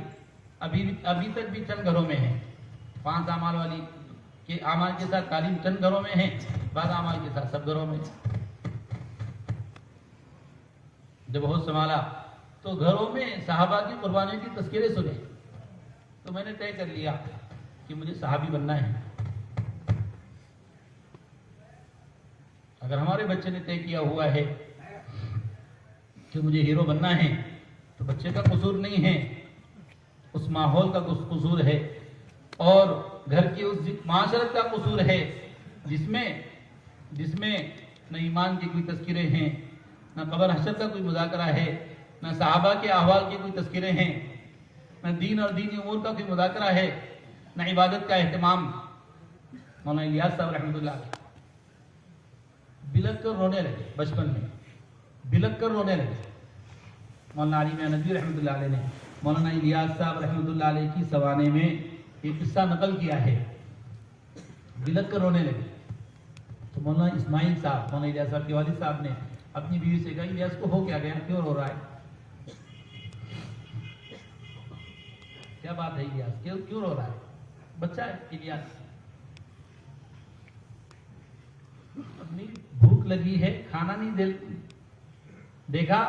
अभी तक भी चंद घरों में है। 5 आमाल वाली के आमाल के साथ तालीम चंद घरों में है, बाद आमाल के साथ सब घरों में। जब होश संभाला तो घरों में सहाबा की कुर्बानियों की तस्करे सुने तो मैंने तय कर लिया कि मुझे सहाबी बनना है। अगर हमारे बच्चे ने तय किया हुआ है कि मुझे हीरो बनना है तो बच्चे का कसूर नहीं है, उस माहौल का कसूर है और घर की उस माशरत का कसूर है जिसमें न ईमान की कोई तस्करे हैं, न कब्र हशर का कोई मुज़ाकरा है, न सहाबा के अहवाल की कोई तस्करे हैं, न दीन और दीनी उमूर का कोई मुज़ाकरा है, न इबादत का एहतमाम। मौलाना इलियास साहब रहमतुल्लाह बिलक कर रोने लगे, बचपन में बिलक कर रोने लगे। मौलाना अली नदवी रहमतुल्लाह अलैह ने मौलाना इलियास साहब रहमतुल्लाह अलैह की सवाने में एक किस्सा नकल किया है, बिलक कर रोने लगे। तो मौलाना इस्माइल साहब, मौलाना इलियास साहब के वालिद साहब ने अपनी बीवी से कहा, इलियास को हो क्या गया, क्यों रो रहा है, क्या बात है इलियास, क्यों रो रहा है? बच्चा है इलियास, अपनी भूख लगी है, खाना नहीं देखा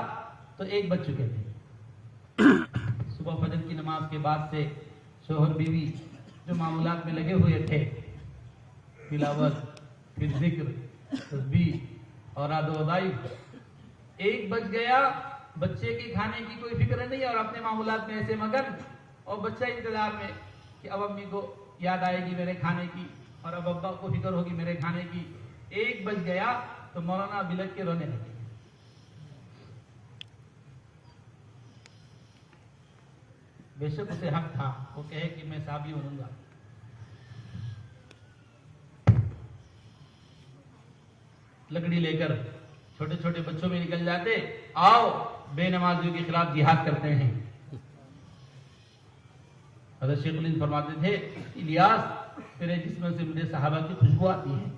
तो 1 बज चुके थे। सुबह फजर की नमाज के बाद से शोहर बीवी जो मामूलात में लगे हुए थे, तिलावत, फिर जिक्र, तस्बीह और आदो-वज़ाइफ, 1 बज गया, बच्चे के खाने की कोई फिक्र नहीं और अपने मामूलात में ऐसे मगन, और बच्चा इंतजार में कि अब अम्मी को याद आएगी मेरे खाने की और अब अब्बा को फिक्र होगी मेरे खाने की। 1 बज गया तो मौलाना बिलक के रोने लगे। बेशक उसे हक था, वो कहे कि मैं साबी बनूंगा। लकड़ी लेकर छोटे छोटे बच्चों में निकल जाते, आओ बेनमाजियों के खिलाफ जिहाद करते हैं। हज़रत शेख अली फरमाते थे, इलियास तेरे जिस्म से मुझे सहाबा की खुशबू आती है।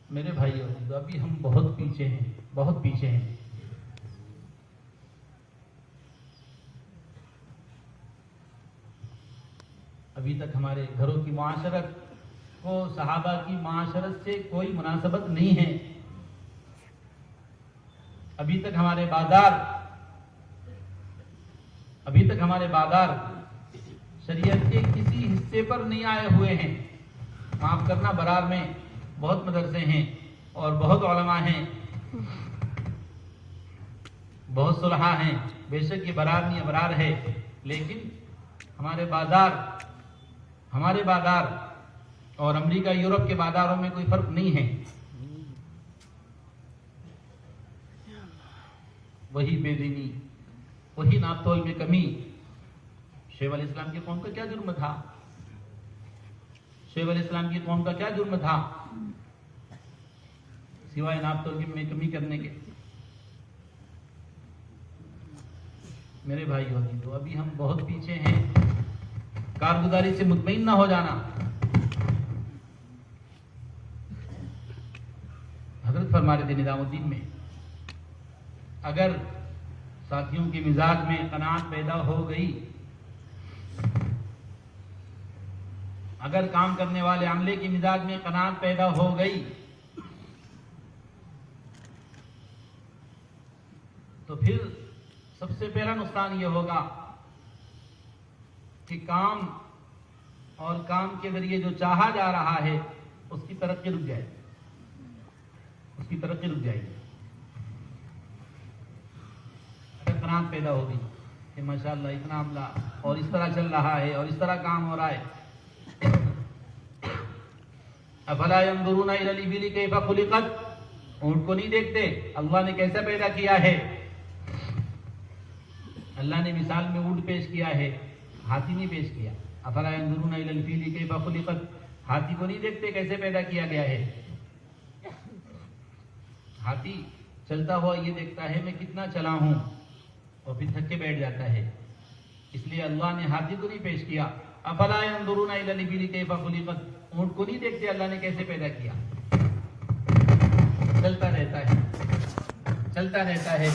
मेरे भाइयों, अभी हम बहुत पीछे हैं। अभी तक हमारे घरों की माशरत को सहाबा की माशरत से कोई मुनासबत नहीं है। अभी तक हमारे बाजार शरीयत के किसी हिस्से पर नहीं आए हुए हैं। माफ करना, बरार में बहुत मदरसे हैं और बहुत उलमा हैं, बहुत सुलहा हैं। बेशक ये बरार नहीं अबरार है, लेकिन हमारे बाजार और अमेरिका यूरोप के बाजारों में कोई फर्क नहीं है। वही बेदीनी, वही नापतोल में कमी। शेख अल इस्लाम की कौम का क्या जुर्म था? शेख अल इस्लाम की कौम का क्या जुर्म था सिवाय नापतोल में कमी करने के? मेरे भाइयों, तो अभी हम बहुत पीछे हैं। कारगुजारी से मुतमईन ना हो जाना। हजरत फरमा रहे थे निजामुद्दीन में, अगर साथियों के मिजाज में कनाअत पैदा हो गई, अगर काम करने वाले अमले के मिजाज में कनाअत पैदा हो गई तो फिर सबसे पहला नुकसान यह होगा कि काम और काम के जरिए जो चाहा जा रहा है उसकी तरक्की रुक जाएगी, उसकी तरक्की रुक जाएगी। अगर कनाअत पैदा होगी कि माशाअल्लाह इतना अमला और इस तरह चल रहा है और इस तरह काम हो रहा है, अफला यंजुरूना इलल इबिली कैफा खुलिकत, ऊंट को नहीं देखते अल्लाह ने कैसे पैदा किया है। अल्लाह ने मिसाल में ऊंट पेश किया है, हाथी नहीं पेश किया। अफला यंजुरूना इलल इबिली कैफा खुलिकत, हाथी को नहीं देखते कैसे पैदा किया गया है। हाथी चलता हुआ ये देखता है मैं कितना चला हूं और फिर थक के बैठ जाता है, इसलिए अल्लाह ने हाथी को नहीं पेश किया। अफला यंजुरूना इलल इबिली कैफा खुलिकत, ऊंट को नहीं देखते अल्लाह ने कैसे पैदा किया। चलता रहता है, चलता रहता है,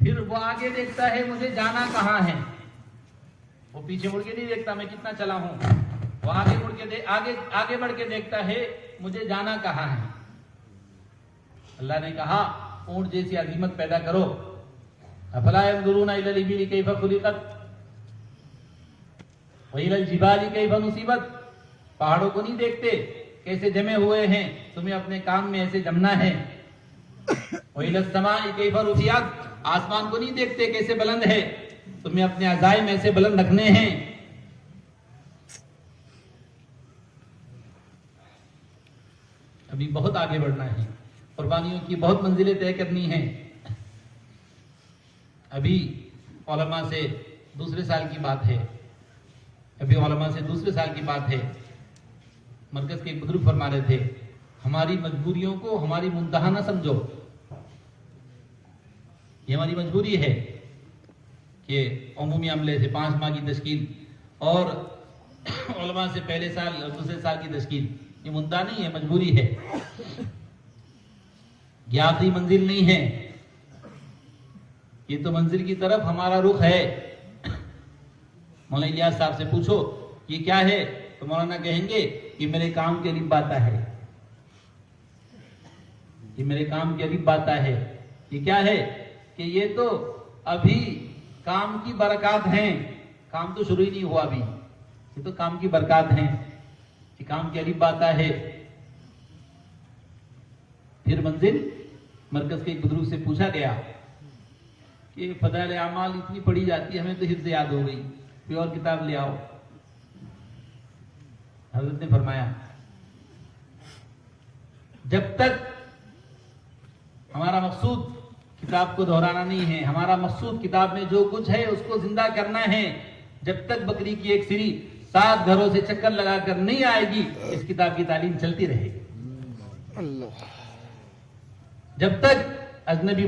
फिर वो आगे देखता है मुझे जाना कहाँ है। वो पीछे मुड़ के नहीं देखता मैं कितना चला हूं, वो आगे मुड़ के आगे बढ़ के देखता है मुझे जाना कहाँ है। अल्लाह ने कहा ऊंट जैसी अजीमत पैदा करो। अफला यंजुरूना इलल इबिली कैफा खुलिकत व इलल जिबाली कैफा नुसिबत, पहाड़ों को नहीं देखते कैसे जमे हुए हैं, तुम्हें अपने काम में ऐसे जमना है। व इलस समाई कैफा रुफियत, आसमान को नहीं देखते कैसे बुलंद है, तुम्हें अपने अज़ाइम ऐसे बुलंद रखने हैं। अभी बहुत आगे बढ़ना है, कुर्बानियों की बहुत मंजिलें तय करनी है। अभी उलमा से दूसरे साल की बात है, अभी उलमा से दूसरे साल की बात है। मरकज के एक बुजुर्ग फरमा रहे थे हमारी मजबूरियों को हमारी मुंतहा न समझो, ये हमारी मजबूरी है कि अमूमी अमले से 5 माह की तश्कील और उलमा से पहले साल और दूसरे साल की तश्कील, ये मुद्दा नहीं है, मजबूरी है। ये आखिरी मंजिल नहीं है, ये तो मंजिल की तरफ हमारा रुख है। मौलाना इलियास साहब से पूछो ये क्या है, तो मौलाना कहेंगे ये मेरे काम के अलीफ बाता है, ये मेरे काम के अलीफ बाता है। ये क्या है कि ये तो अभी काम की बरकत हैं, काम तो शुरू ही नहीं हुआ अभी, ये तो काम की बरकत हैं, ये काम की अलीफ बाता है। फिर मंजिल मरकज के एक बुजुर्ग से पूछा गया कि फदाइल आमाल इतनी पढ़ी जाती है, हमें तो हिफ्ज़ याद हो गई, कोई और किताब ले आओ। हज़रत ने फरमाया जब तक हमारा मकसूद किताब को दोहराना नहीं है, हमारा मकसूद किताब में जो कुछ है उसको जिंदा करना है, जब तक बकरी की एक सिरी 7 घरों से चक्कर लगाकर नहीं आएगी, इस किताब की तालीम चलती रहेगी। जब तक अजनबी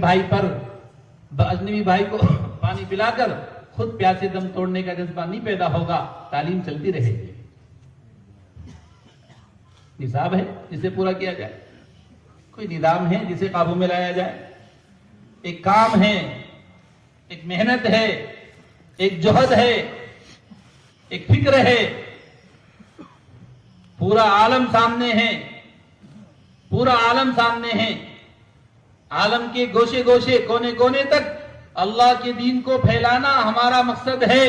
भाई को पानी पिलाकर खुद प्यासे दम तोड़ने का जज्बा नहीं पैदा होगा, तालीम चलती रहेगी। निसाब है जिसे पूरा किया जाए, कोई निजाम है जिसे काबू में लाया जाए, एक काम है, एक मेहनत है, एक जोहद है, एक फिक्र है, पूरा आलम सामने है, पूरा आलम सामने है। आलम के गोशे गोशे कोने कोने तक अल्लाह के दीन को फैलाना हमारा मकसद है।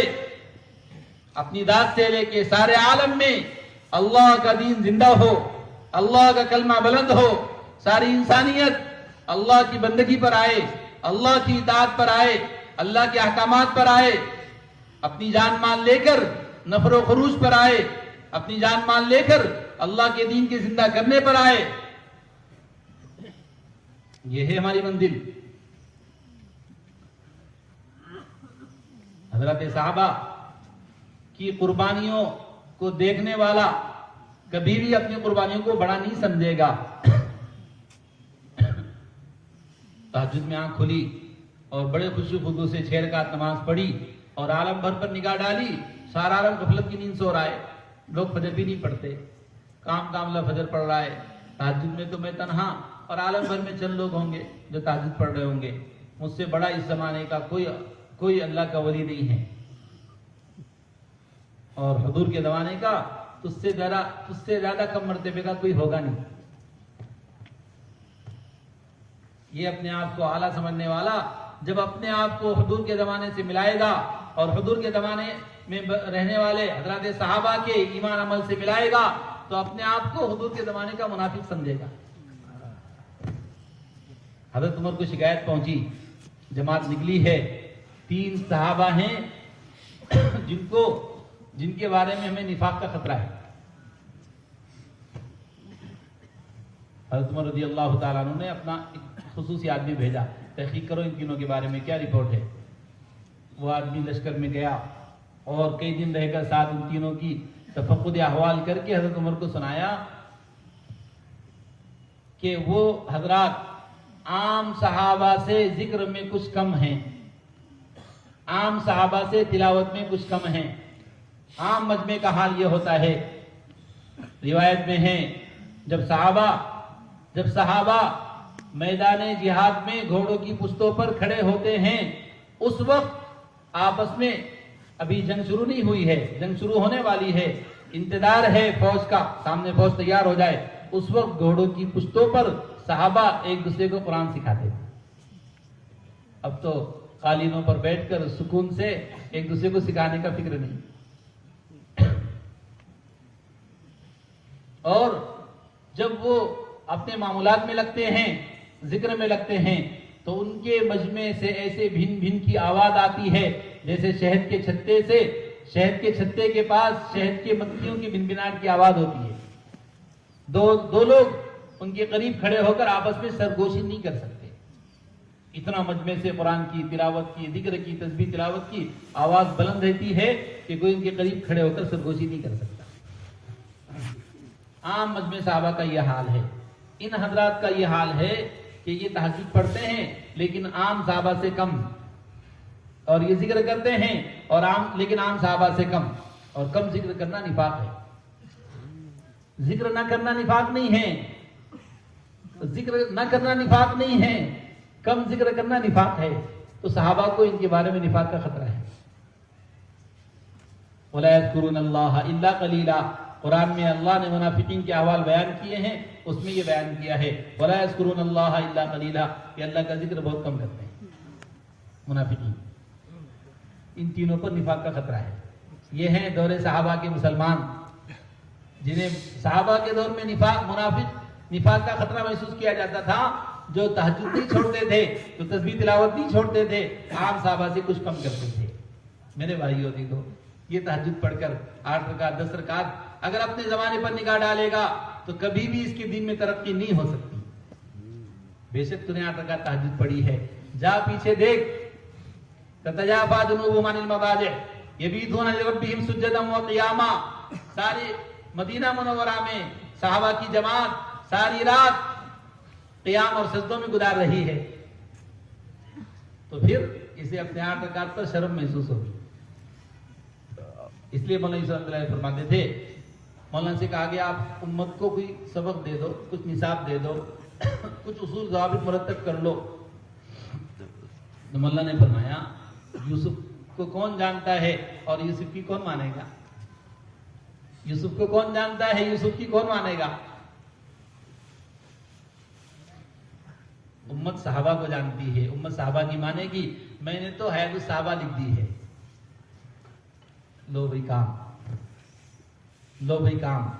अपनी दाद से लेके सारे आलम में अल्लाह का दीन जिंदा हो, अल्लाह का कलमा बुलंद हो, सारी इंसानियत अल्लाह की बंदगी पर आए, अल्लाह की इताअत पर आए, अल्लाह के अहकामात पर आए, अपनी जान माल लेकर नफरो खरूज पर आए, अपनी जान माल लेकर अल्लाह के दीन के जिंदा करने पर आए। यह है हमारी मंजिल। हजरत साहबा की कुर्बानियों को देखने वाला कभी भी अपनी कुर्बानियों को बड़ा नहीं समझेगा। तहज्जुद में आंख खुली और बड़े खुशी खुदू से 6 रकात नमाज पढ़ी और आलम भर पर निगाह डाली, सारा आलम गफलत की नींद सो रहा है, लोग फजर भी नहीं पढ़ते, काम कामला फजर पढ़ रहा है। तहज्जुद में तो मैं तन्हा और आलम भर में चंद लोग होंगे जो तहज्जुद पढ़ रहे होंगे। मुझसे बड़ा इस जमाने का कोई अल्लाह का वली नहीं है, और हुजूर के जमाने का तुझसे ज्यादा कम मर्तबे का कोई होगा नहीं। ये अपने आप को आला समझने वाला जब अपने आप को हुजूर के जमाने से मिलाएगा और हुजूर के जमाने में रहने वाले हजरत सहाबा के ईमान अमल से मिलाएगा तो अपने आप को हुजूर के जमाने का मुनाफिक समझेगा। हजरत उमर को शिकायत पहुंची, जमात निकली है, 3 सहाबा हैं जिनके बारे में हमें निफाक का खतरा है। हजरत उमर रज़ी अल्लाह तआला अन्हु ने अपना एक खुसूसी आदमी भेजा, तहकीक करो इन तीनों के बारे में क्या रिपोर्ट है। वो आदमी लश्कर में गया और कई दिन रहकर साथ उन तीनों की तफक्कुद अहवाल करके हजरत उमर को सुनाया कि वो हजरात आम सहाबा से जिक्र में कुछ कम हैं, आम सहाबा से तिलावत में कुछ कम हैं। आम मजमे का हाल ये होता है, रिवायत में है जब सहाबा मैदान जिहाद में घोड़ों की पुश्तों पर खड़े होते हैं, उस वक्त आपस में अभी जंग शुरू नहीं हुई है, जंग शुरू होने वाली है, इंतजार है फौज का, सामने फौज तैयार हो जाए, उस वक्त घोड़ों की पुश्तों पर सहाबा एक दूसरे को कुरान सिखाते थे। अब तो कालीनों पर बैठकर सुकून से एक दूसरे को सिखाने का फिक्र नहीं। और जब वो अपने मामूलात में लगते हैं, जिक्र में लगते हैं, तो उनके मजमे से ऐसे भिन्न भिन्न की आवाज आती है जैसे शहद के छत्ते के पास शहद के मक्खियों की भिनभिनाहट की आवाज होती है। दो लोग उनके करीब खड़े होकर आपस में सरगोशी नहीं कर सकते, इतना मजमे से कुरान की तिलावत की, जिक्र की, तस्बीह तिलावत की आवाज बुलंद रहती है कि कोई उनके करीब खड़े होकर सरगोशी नहीं कर सकता। आम मजमे सहाबा का यह हाल है, इन हजरात का यह हाल है कि ये तहज्जुद पढ़ते हैं लेकिन आम सहाबा से कम, और ये जिक्र करते हैं लेकिन आम सहाबा से कम। और कम जिक्र करना निफाक है, जिक्र ना करना निफाक नहीं है, जिक्र ना करना निफाक नहीं है, कम जिक्र करना निफाक है। तो सहाबा को इनके बारे में निफाक का खतरा है। वला यज़कुरुनल्लाह इल्ला कलीला, कुरान में अल्लाह ने मुनाफिकीन के अहवाल बयान किए हैं, उसमें ये बयान किया है वला यज़कुरुनल्लाह इल्ला कलीला, कि अल्लाह का जिक्र बहुत कम करते हैं मुनाफिकीन। इन तीनों पर निफाक का खतरा है। ये हैं दौरे सहाबा के मुसलमान, जिन्हें सहाबा के दौर में निफाक का खतरा महसूस किया जाता था, जो तहज्जुद नहीं छोड़ते थे, जो तस्बीह तिलावत नहीं छोड़ते थे, आम सहाबा से कुछ कम करते थे। मेरे भाइयों देखो, ये तहज्जुद पढ़कर 8 रकात 10 रकात अगर अपने जमाने पर निगाह डालेगा तो कभी भी इसके दिन में तरक्की नहीं हो सकती। बेशक तूने 8 रकात तहज्जुद पढ़ी है, जा पीछे देख, ततजाफा जुनूबुहुम अनिल मदाजिअ यबीतूना लिरब्बिहिम सुज्जदन व क़ियामा। सारे मदीना मुनव्वरा में सहाबा की जमात सारी रात क़ियाम और सजदों में गुजार रही है, तो फिर इसे अपने 8 रकात पर शर्म महसूस होगी। इसलिए मौलाना फरमाते थे, मौलाना से कहा गया आप उम्मत को कोई सबक दे दो, कुछ निसाब दे दो, कुछ उसूल ज़ाबित मुरत्तब कर लो। तो मौलाना ने फरमाया यूसुफ को कौन जानता है और यूसुफ की कौन मानेगा, यूसुफ को कौन जानता है, यूसुफ की कौन मानेगा। उम्मत सहाबा को जानती है, उम्मत सहाबा की मानेगी। मैंने तो हयातुस सहाबा लिख दी है, लो भाई काम।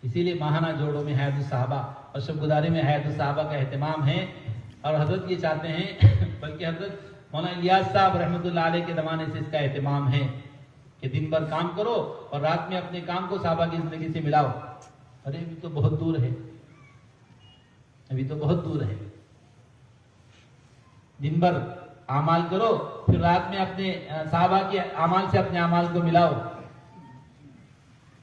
इसीलिए माहाना जोड़ों में हयातुस सहाबा और शबगुदारी में हयातुस सहाबा का एहतमाम है। और हजरत ये चाहते हैं, बल्कि हजरत मौलाना इलियास साहब रहमतुल्लाह अलैह के ज़माने से इसका एहतमाम है कि दिन भर काम करो और रात में अपने काम को सहाबा की जिंदगी से मिलाओ। अरे अभी तो बहुत दूर है, अभी तो बहुत दूर है। दिन भर आमाल करो, फिर रात में अपने सहाबा के आमाल से अपने आमाल को मिलाओ।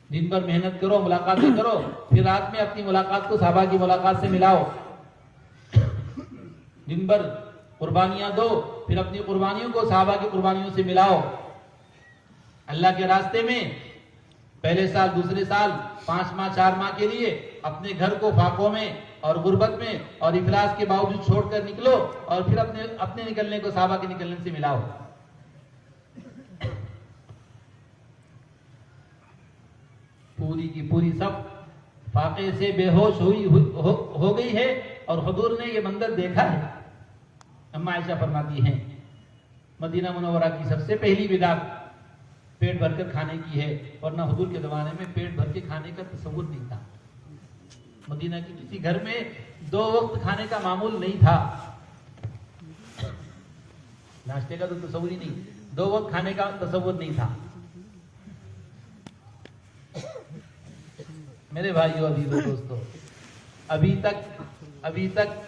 दिन भर मेहनत करो, मुलाकातें करो, फिर रात में अपनी मुलाकात को सहाबा की मुलाकात से मिलाओ। दिन भर कुर्बानियां दो, फिर अपनी कुर्बानियों को सहाबा की कुर्बानियों से मिलाओ। अल्लाह के रास्ते में पहले साल, दूसरे साल, 5 माह 4 माह के लिए अपने घर को फाकों में और गुर्बत में और इफलास के बावजूद छोड़कर निकलो और फिर अपने निकलने को सहाबा के निकलने से मिलाओ। पूरी की पूरी सब फाके से बेहोश हो गई है और हुजूर ने ये मंजर देखा है। अम्मा आयशा फरमाती हैं मदीना मुनव्वरा की सबसे पहली बिदात पेट भरकर खाने की है, वरना हुजूर के जमाने में पेट भर के खाने का तसव्वुर नहीं था। मदीना के किसी घर में 2 वक्त खाने का मामूल नहीं था, नाश्ते का तो तसव्वुर ही नहीं, 2 वक्त खाने का तसव्वुर नहीं था। मेरे भाइयों अजीजों दोस्तों, अभी तक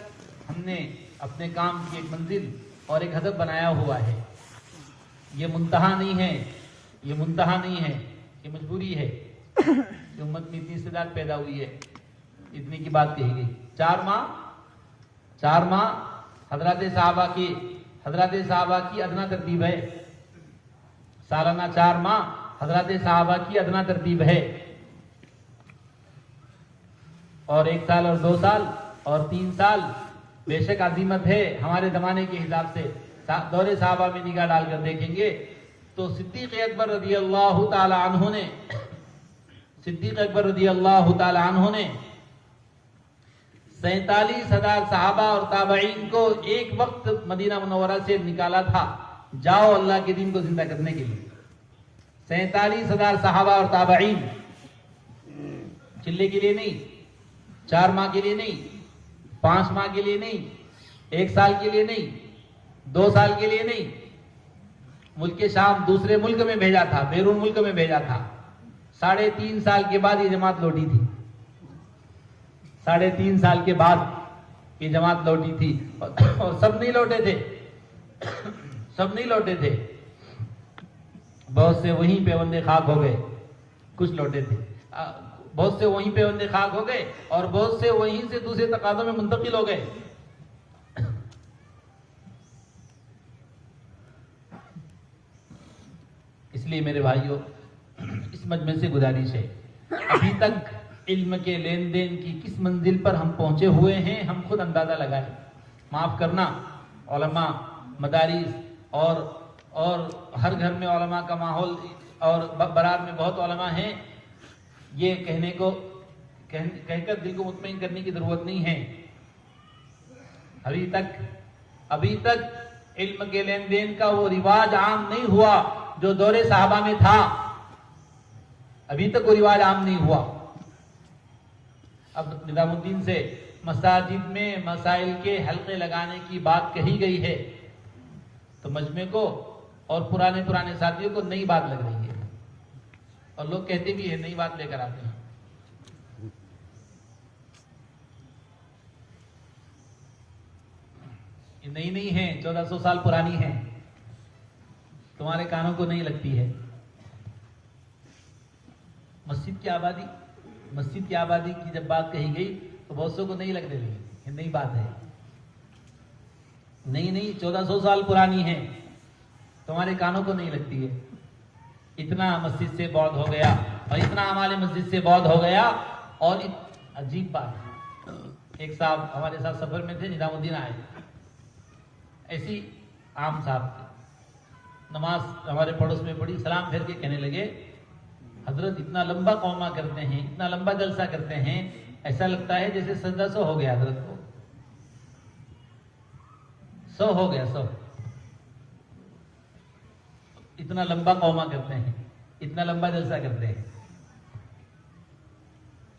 हमने अपने काम की एक मंजिल और एक हदफ बनाया हुआ है। ये मुंतहा नहीं है, ये मुंतहा नहीं है, ये मजबूरी है कि उम्मत में इतनी इस्तेदाद पैदा हुई है। इतनी की बात कही गई। 4 माह हजरत साहबा की अदना तरतीब है। सालाना 4 माह हजरत साहबा की अदना तरतीब है, और 1 साल और 2 साल और 3 साल बेशक अजीमत है हमारे जमाने के हिसाब से। दौरे साहबा में निगाह डालकर देखेंगे तो सिद्दीक अकबर रज़ी अल्लाह ताला अन्हु ने 47,000 सहाबा और ताबईन को एक वक्त मदीना मुनव्वरा से निकाला था, जाओ अल्लाह के दीन को जिंदा करने के लिए। 47,000 सहाबा और ताबईन, चिल्ले के लिए नहीं, 4 माह के लिए नहीं, 5 माह के लिए नहीं, 1 साल के लिए नहीं, 2 साल के लिए नहीं, मुल्क शाम दूसरे मुल्क में भेजा था, बैरून मुल्क में भेजा था। 3.5 साल के बाद ये जमात लौटी थी। 3.5 साल के बाद ये जमात लौटी थी, और सब नहीं लौटे थे, सब नहीं लौटे थे। बहुत से वहीं पे बंदे खाक हो गए, कुछ लौटे थे। बहुत से वहीं पे बंदे खाक हो गए और बहुत से वहीं से दूसरे तकादों में मुंतकिल हो गए। इसलिए मेरे भाइयों, इस मजमे से गुजारिश है, अभी तक इल्म के लेन देन की किस मंजिल पर हम पहुंचे हुए हैं, हम खुद अंदाजा लगाएं। माफ करना, उलमा, मदारिस और हर घर में उलमा का माहौल, और बरार में बहुत उलमा हैं, ये कहकर दिल को मुतमईन करने की जरूरत नहीं है। अभी तक इल्म के लेन देन का वो रिवाज आम नहीं हुआ जो दौरे साहबा में था। अभी तक वो रिवाज आम नहीं हुआ। अब निजामुद्दीन से मसाजिद में मसाइल के हल्के लगाने की बात कही गई है, तो मजमे को और पुराने साथियों को नई बात लग रही है, और लोग कहते भी है नई बात लेकर आते हैं। ये नई नहीं है, 1400 साल पुरानी है, तुम्हारे कानों को नहीं लगती है। मस्जिद की आबादी की जब बात कही गई तो बहुत सौ को नहीं लगने लगी, ये नई बात है। नहीं 1400 साल पुरानी है, तुम्हारे कानों को नहीं लगती है। इतना मस्जिद से बौद्ध हो गया और इतना हमारे मस्जिद से बौद्ध हो गया। और अजीब बात, एक साहब हमारे साथ सफर में थे, निजामुद्दीन आए, ऐसी आम साहब नमाज हमारे पड़ोस में पड़ी, सलाम फिर के कहने लगे, हजरत इतना लंबा कौमा करते हैं, इतना लंबा जलसा करते हैं, ऐसा लगता है जैसे सजदा 100 हो गया हजरत को, 100 हो गया 100। इतना लंबा कौमा करते हैं, इतना लंबा जलसा करते हैं।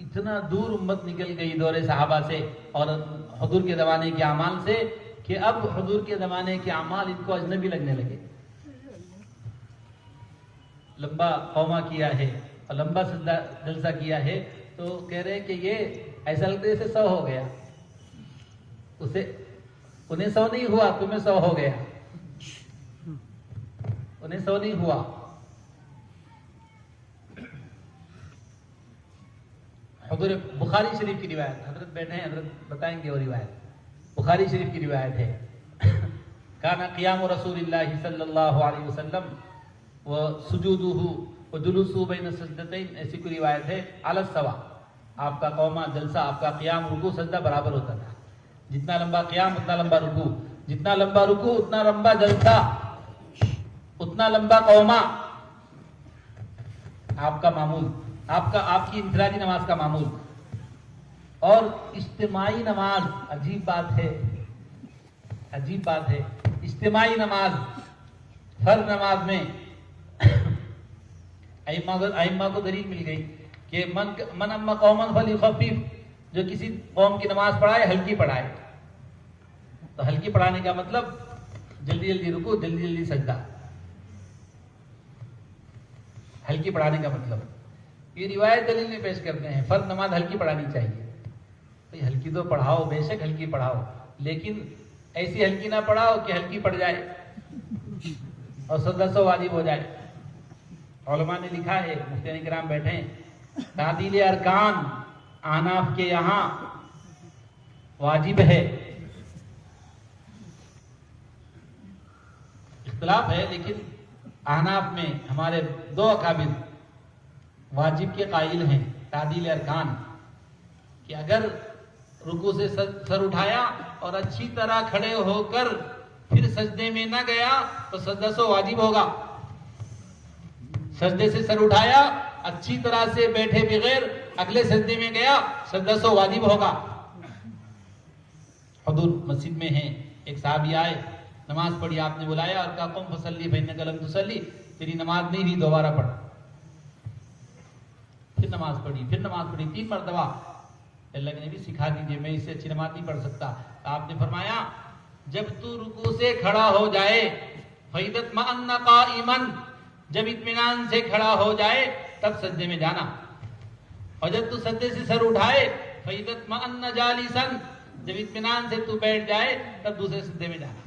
इतना दूर उम्मत निकल गई दौरे सहाबा से और हुजूर के जमाने के अमाल से कि अब हुजूर के जमाने के अमाल इनको अजनबी लगने लगे। लंबा कौमा किया है और लंबा जलसा किया है, तो कह रहे हैं कि ये ऐसा लगता है जैसे 100 हो गया, उन्हें 100 नहीं हुआ, तुम्हें 100 हो गया, उन्हें 100 नहीं हुआ। हुजूर बुखारी शरीफ की रिवायत, हजरत बैठे हैं, हजरत बताएंगे वो रिवायत, बुखारी शरीफ की रिवायत है। काना क़ियाम रसूलिल्लाह सल्लल्लाहु अलैहि वसल्लम व सुजूदुहु व जुलूसु बैन सजदतैन, ऐसी कोई रिवायत है, अलस सवा, आपका कौमा जलसा, आपका क़ियाम रुकू सजदा बराबर होता था। जितना लंबा क़ियाम उतना लंबा रुकू, जितना लंबा रुकू उतना लंबा जलसा, उतना लंबा कौमा। आपका मामूल, आपकी इंफरादी नमाज का मामूल। और इज्तिमाई नमाज, अजीब बात है, अजीब बात है। इज्तिमाई नमाज फर्ज नमाज में अइम्मा को दलील मिल गई कि मन अम्मा कौमन फली खफीफ, जो किसी कौम की नमाज पढ़ाए हल्की पढ़ाए। तो हल्की पढ़ाने का मतलब जल्दी जल्दी रुको, जल्दी जल्दी सजदा, हल्की पढ़ाने का मतलब। ये रिवायत दलील में पेश करते हैं फर्ज नमाज हल्की पढ़ानी चाहिए। तो हल्की तो पढ़ाओ, बेशक हल्की पढ़ाओ, लेकिन ऐसी हल्की ना पढ़ाओ कि हल्की पड़ जाए और सजदा वाजिब हो जाए। उलमा ने लिखा है, मुफ्ती किराम बैठे हैं, तादील अरकान अहनाफ के यहाँ वाजिब है। इख्तिलाफ है, लेकिन अहनाफ में हमारे दो अकाबिर वाजिब के कायल हैं तादील अरकान, कि अगर रुकू से सर उठाया और अच्छी तरह खड़े होकर फिर सजदे में न गया तो सजदा सो वाजिब होगा। सजदे से सर उठाया, अच्छी तरह से बैठे बगैर अगले सजदे में गया, सजदा सो वाजिब होगा। हुजूर मस्जिद में हैं, एक साहबी आए, नमाज पढ़ी, आपने बुलाया और कहा कुम फसल्ली फइन्नका लम तुसल्ली, तेरी नमाज नहीं हुई, दोबारा पढ़। फिर नमाज पढ़ी, फिर नमाज पढ़ी, 3 मरतबा। अल्लाह के नबी सिखा दीजिए, मैं इससे अच्छी नमाज नहीं पढ़ सकता। तो आपने फरमाया जब तू रुकू से खड़ा हो जाए, फइदत मअन्ना काइमन, जब इत्मीनान से खड़ा हो जाए तब सजदे में जाना, और जब तू सजदे से सर उठाए फइदत मअन्ना जालिसन, जब इत्मीनान से तू बैठ जाए तब दूसरे सजदे में जाना।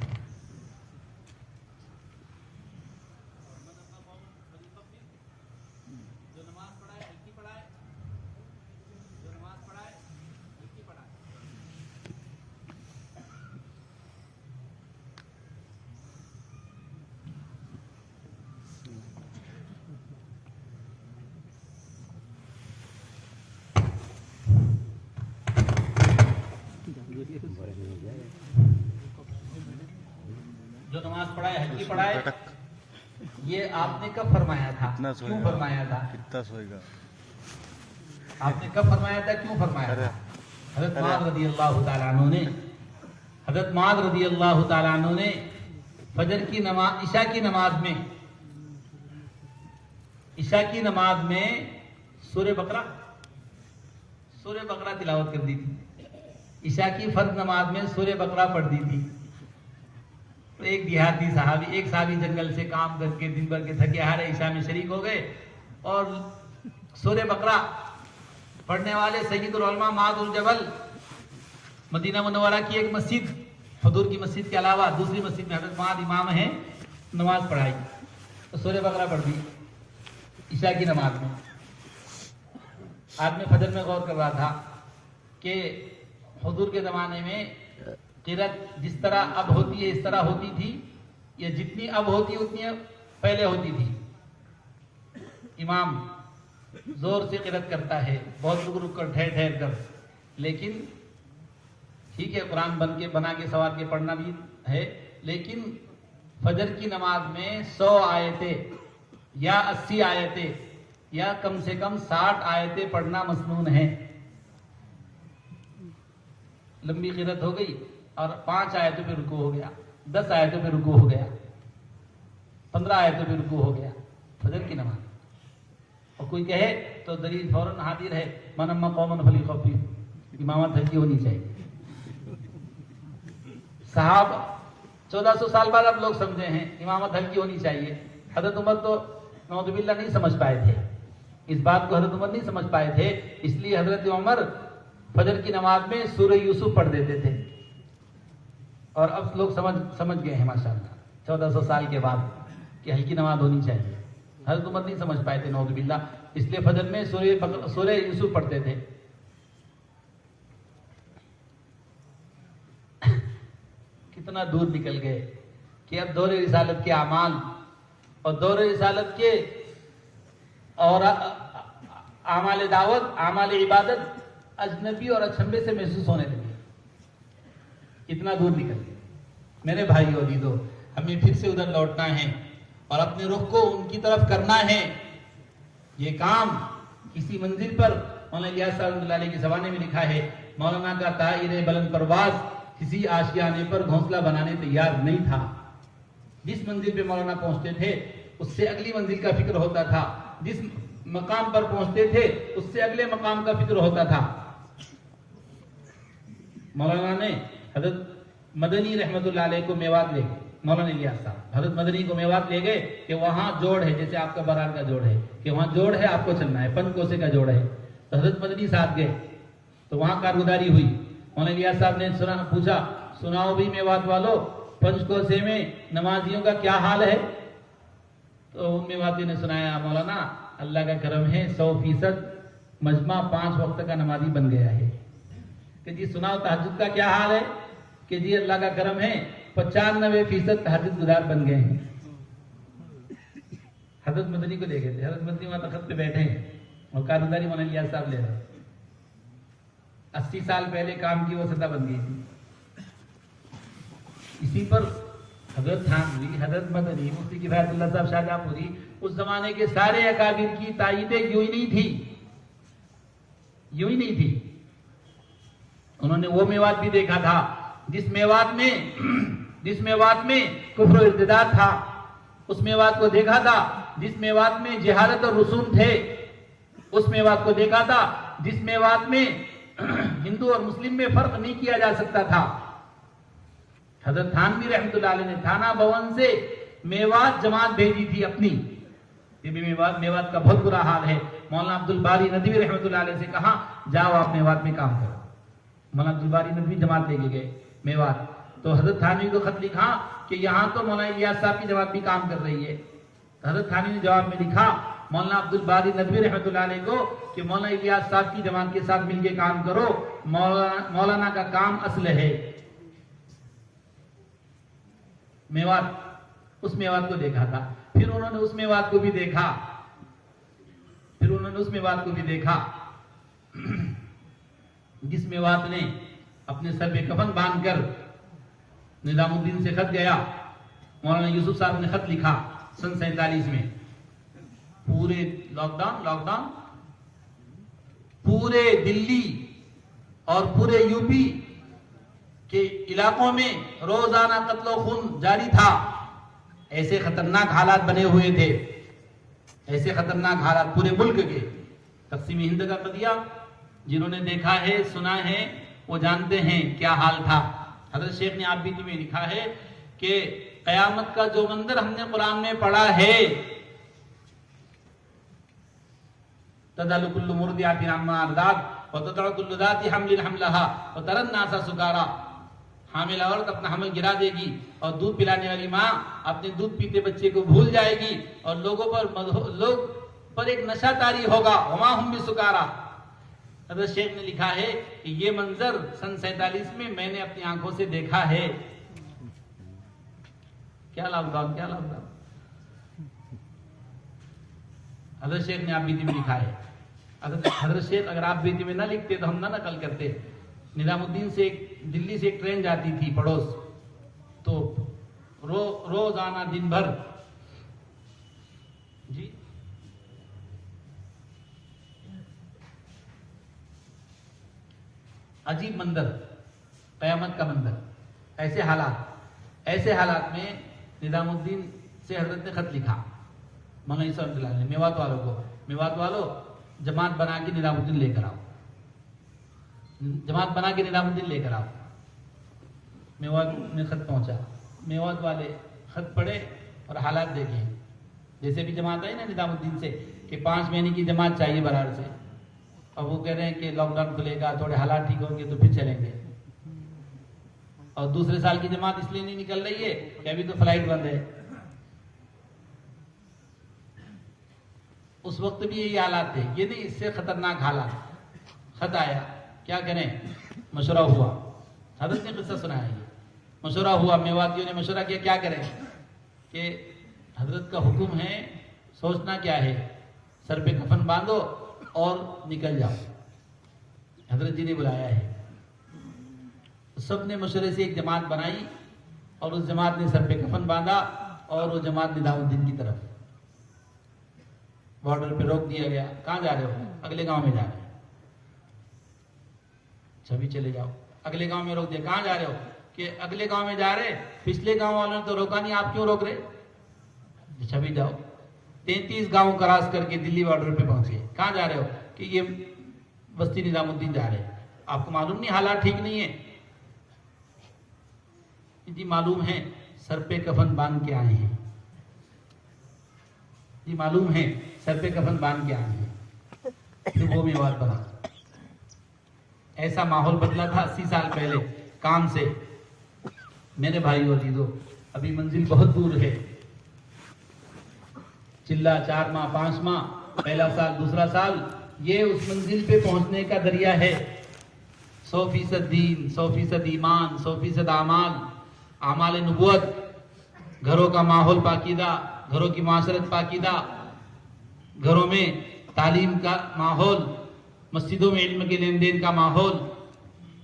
जो नमाज पढ़ाए हल्की पढ़ाए, ये आपने कब फरमाया था, क्यों फरमाया था? कितना सोएगा? आपने कब फरमाया था, क्यों फरमाया था? हज़रत मुआज़ रज़ियल्लाहु ताला अन्हु ने, हज़रत मुआज़ रज़ियल्लाहु ताला अन्हु ने फजर की नमाज, ईशा की नमाज में, ईशा की नमाज में सूरह बकरा तिलावत कर दी थी। ईशा की फर्ज नमाज में सूरह बकरा पढ़ दी थी। तो एक देहाती साहबी, एक साहबी जंगल से काम करके दिन भर के थके हारे ईशा में शरीक हो गए और सूरह बकरा पढ़ने वाले सय्यदुल उलमा मुआज़ जबल, मदीना मुनव्वरा की एक मस्जिद, हुजूर की मस्जिद के अलावा दूसरी मस्जिद में हज़रत मुआज़ इमाम है, नमाज पढ़ाई तो सूरह बकरा पढ़ दी ईशा की नमाज में। आज मैं फजर में गौर कर रहा था कि हुजूर के ज़माने में क़िरात जिस तरह अब होती है इस तरह होती थी, या जितनी अब होती है उतनी पहले होती थी। इमाम जोर से क़िरात करता है, बहुत रुक कर ठहर ठहर कर, लेकिन ठीक है कुरान बना के सवार के पढ़ना भी है, लेकिन फजर की नमाज में 100 आयतें या 80 आयतें या कम से कम 60 आयतें पढ़ना मसनून है। लंबी क़िरात हो गई और 5 आयतों पे रुकू हो गया, 10 आयतों पे रुकू हो गया, 15 आयतों पे रुकू हो गया फजर की नमाज। और कोई कहे तो दलील फौरन हाजिर है, मन अम्मा कौमन फली खौफी, इमामत हल्की होनी चाहिए। साहब 1400 साल बाद अब लोग समझे हैं इमामत हल्की होनी चाहिए। हज़रत उमर तो नौजुबिल्लाह नहीं समझ पाए थे, इस बात को हज़रत उमर नहीं समझ पाए थे, इसलिए हज़रत उमर फजर की नमाज में सूरह यूसुफ पढ़ देते थे। और अब लोग समझ गए हैं माशाअल्लाह 1400 साल के बाद कि हल्की नमाज होनी चाहिए। हज़रत उमर नहीं समझ पाए थे नौजुबिल्लाह, इसलिए फजर में सूरह यूसुफ पढ़ते थे। कितना दूर निकल गए कि अब दौरे रिसालत के अमाल और दौरे रिसालत के और आमाल दावत, आमाल इबादत अजनबी और अचंभे से महसूस होने लगे, इतना दूर निकल गए। मेरे भाई और दीदो, हमें फिर से उधर लौटना है और अपने रुख को उनकी तरफ करना है। ये काम किसी मंजिल पर, मौलाना इलियास साहब की ज़बानी में लिखा है, मौलाना का ताइर बुलंद परवाज किसी आशियाने पर घोंसला बनाने तैयार नहीं था। जिस मंजिल पे मौलाना पहुंचते थे उससे अगली मंजिल का फिक्र होता था, जिस मकाम पर पहुंचते थे उससे अगले मकाम का फिक्र होता था। मौलाना ने हजरत मदनी रहमतुल्लाह अलैह को मेवात ले गए, मौलाना इलियास साहब हजरत मदनी को मेवात ले गए कि वहां जोड़ है, जैसे आपका बरार का जोड़ है कि वहां जोड़ है, आपको चलना है, 5 कोसे का जोड़ है। तो हजरत मदनी साथ गए, तो वहां कारगुजारी हुई। मौलाना इलियास साहब ने पूछा, सुनाओ भी मेवात वालों, 5 कोसे में नमाजियों का क्या हाल है? तो मेवाती ने सुनाया, मौलाना अल्लाह का करम है, 100% मजमा 5 वक्त का नमाजी बन गया है। कि जी सुनाओ तहज्जुद का क्या हाल है? कि जी अल्लाह का करम है, 95% तहज्जुद गुजार बन गए हैं। हजरत मदनी को ले गए थे, हजरत मदनी वहां तख्त पे बैठे हैं और कारगुजारी मौलाना इलियास साहब ले रहे। 80 साल पहले काम की वो सतह बन गई थी। इसी पर हजरत थानवी, हजरत मदनी, मुफ्ती किफायतुल्लाह साहब शाहजहांपुरी, उस जमाने के सारे अकाबिर की तायीदें यूं ही नहीं थी, यूं ही नहीं थी। उन्होंने वो मेवात भी देखा था जिस मेवात में कुफ्र और इर्तिदाद था, उस मेवात को देखा था जिस मेवात में जिहादत और रसूम थे, उस मेवात को देखा था जिस मेवात में हिंदू और मुस्लिम में फर्क नहीं किया जा सकता था। हजरत थानवी रहमतुल्लाह अलैह ने थाना भवन से मेवात जमात भेजी थी अपनी। ये भी मेवात का बहुत बुरा हाल है। मौलाना अब्दुल बारी नदवी रहमतुल्लाह अलैह से कहा, जाओ आप मेवात में काम करो। मौलाना अब्दुल बारी नदवी जमात लेके गए मेवात। तो हजरत थानवी को खत लिखा कि यहाँ तो मौलाना इलियास साहब की जमात भी काम कर रही है। तो हजरत थानवी ने जवाब में लिखा मौलाना अब्दुल बारी नदवी रहमतुल्लाह अलैह को कि मौलाना इलियास साहब की जमात के साथ मिलके काम करो, मौलाना का काम असल है। मेवात, उस मेवात को देखा था। फिर उन्होंने उस मेवात को भी देखा, जिस मेवात ने अपने सर पे कफन बांधकर निजामुद्दीन से खत गया। मौलाना यूसुफ साहब ने खत लिखा सन 47 में। पूरे लॉकडाउन पूरे दिल्ली और पूरे यूपी के इलाकों में रोजाना कत्लो खून जारी था। ऐसे खतरनाक हालात बने हुए थे, ऐसे खतरनाक हालात पूरे मुल्क के। तक़सीम हिंद का कदिया जिन्होंने देखा है, सुना है, वो जानते हैं क्या हाल था। हज़रत शेख ने आप बीती में लिखा है कि क़यामत का जो मंजर हमने कुरान में पढ़ा है, तदअलु कुल्लु मुर्दिअतिन अम्मा अर्दात व तदअु कुल्लु ज़ाति हम्लिन हम्लहा व तरन नासा सुकारा। हामिला औरत अपना हमल गिरा देगी और दूध पिलाने वाली माँ अपने दूध पीते बच्चे को भूल जाएगी और लोग पर एक नशा तारी होगा। वमा हुम बिसुकारा। हज़रत शेख ने लिखा है कि ये मंजर सन 47 में मैंने अपनी आंखों से देखा है। क्या लॉकडाउन। हज़रत शेख ने आप बीती में लिखा है। हज़रत शेख अगर आप बीती में ना लिखते तो हम ना नकल करते। निजामुद्दीन से दिल्ली से एक ट्रेन जाती थी पड़ोस, तो रोजाना दिन भर जी अजीब मंजर, क़यामत का मंजर। ऐसे हालात में निजामुद्दीन से हजरत ने खत लिखा मौलाना इस्लाम ने मेवात वालों को, मेवात वालों जमात बना के निजामुद्दीन लेकर आओ, जमात बना के निजामुद्दीन लेकर आओ। मेवात में खत पहुंचा, मेवात वाले खत पढ़े और हालात देखे। जैसे भी जमात आई ना निजामुद्दीन से कि 5 महीने की जमात चाहिए बरार से, और वो कह रहे हैं कि लॉकडाउन खुलेगा, थोड़े हालात ठीक होंगे तो फिर चलेंगे। और दूसरे साल की जमात इसलिए नहीं निकल रही है कि अभी तो फ्लाइट बंद है। उस वक्त भी यही हालात थे, ये नहीं इससे खतरनाक हालात। खत आया, क्या करें, मशवरा हुआ। हज़रत ने किस्सा सुनाया, ये मशवरा हुआ, मेवातियों ने मशवरा किया क्या करें कि हजरत का हुक्म है, सोचना क्या है, सर पे कफन बांधो और निकल जाओ। हजरत जी ने बुलाया है। सब ने मशवरे से एक जमात बनाई और उस जमात ने सर पे कफन बांधा और वो जमात निजामुद्दीन की तरफ बॉर्डर पे रोक दिया गया। कहाँ जा रहे हो? अगले गांव में जा रहे हैं। छवि चले जाओ। अगले गांव में रोक दिया। कहाँ जा रहे हो? कि अगले गांव में जा रहे। पिछले गांव वालों ने तो रोका नहीं, आप क्यों रोक रहे? छवि जाओ। 33 गांव क्रॉस करके दिल्ली बॉर्डर पे पहुंच गए। कहाँ जा रहे हो? कि ये बस्ती निजामुद्दीन जा रहे हैं। आपको मालूम नहीं हालात ठीक नहीं है? जी मालूम है, सर पे कफन बांध के आए हैं। जी मालूम है, सर पे कफन बांध के आए हैं। फिर वो विवाद बना। ऐसा माहौल बदला था 80 साल पहले काम से। मेरे भाई होती तो अभी मंजिल बहुत दूर है। चिल्ला 4 माह 5 माह, पहला साल दूसरा साल, ये उस मंजिल पे पहुंचने का दरिया है। 100% दीन, 100% ईमान, 100% आमाल, आमाल नबुवत, घरों का माहौल पाकीदा, घरों की माशरत पाकीदा, घरों में तालीम का माहौल, मस्जिदों में इल्म के लेन देन का माहौल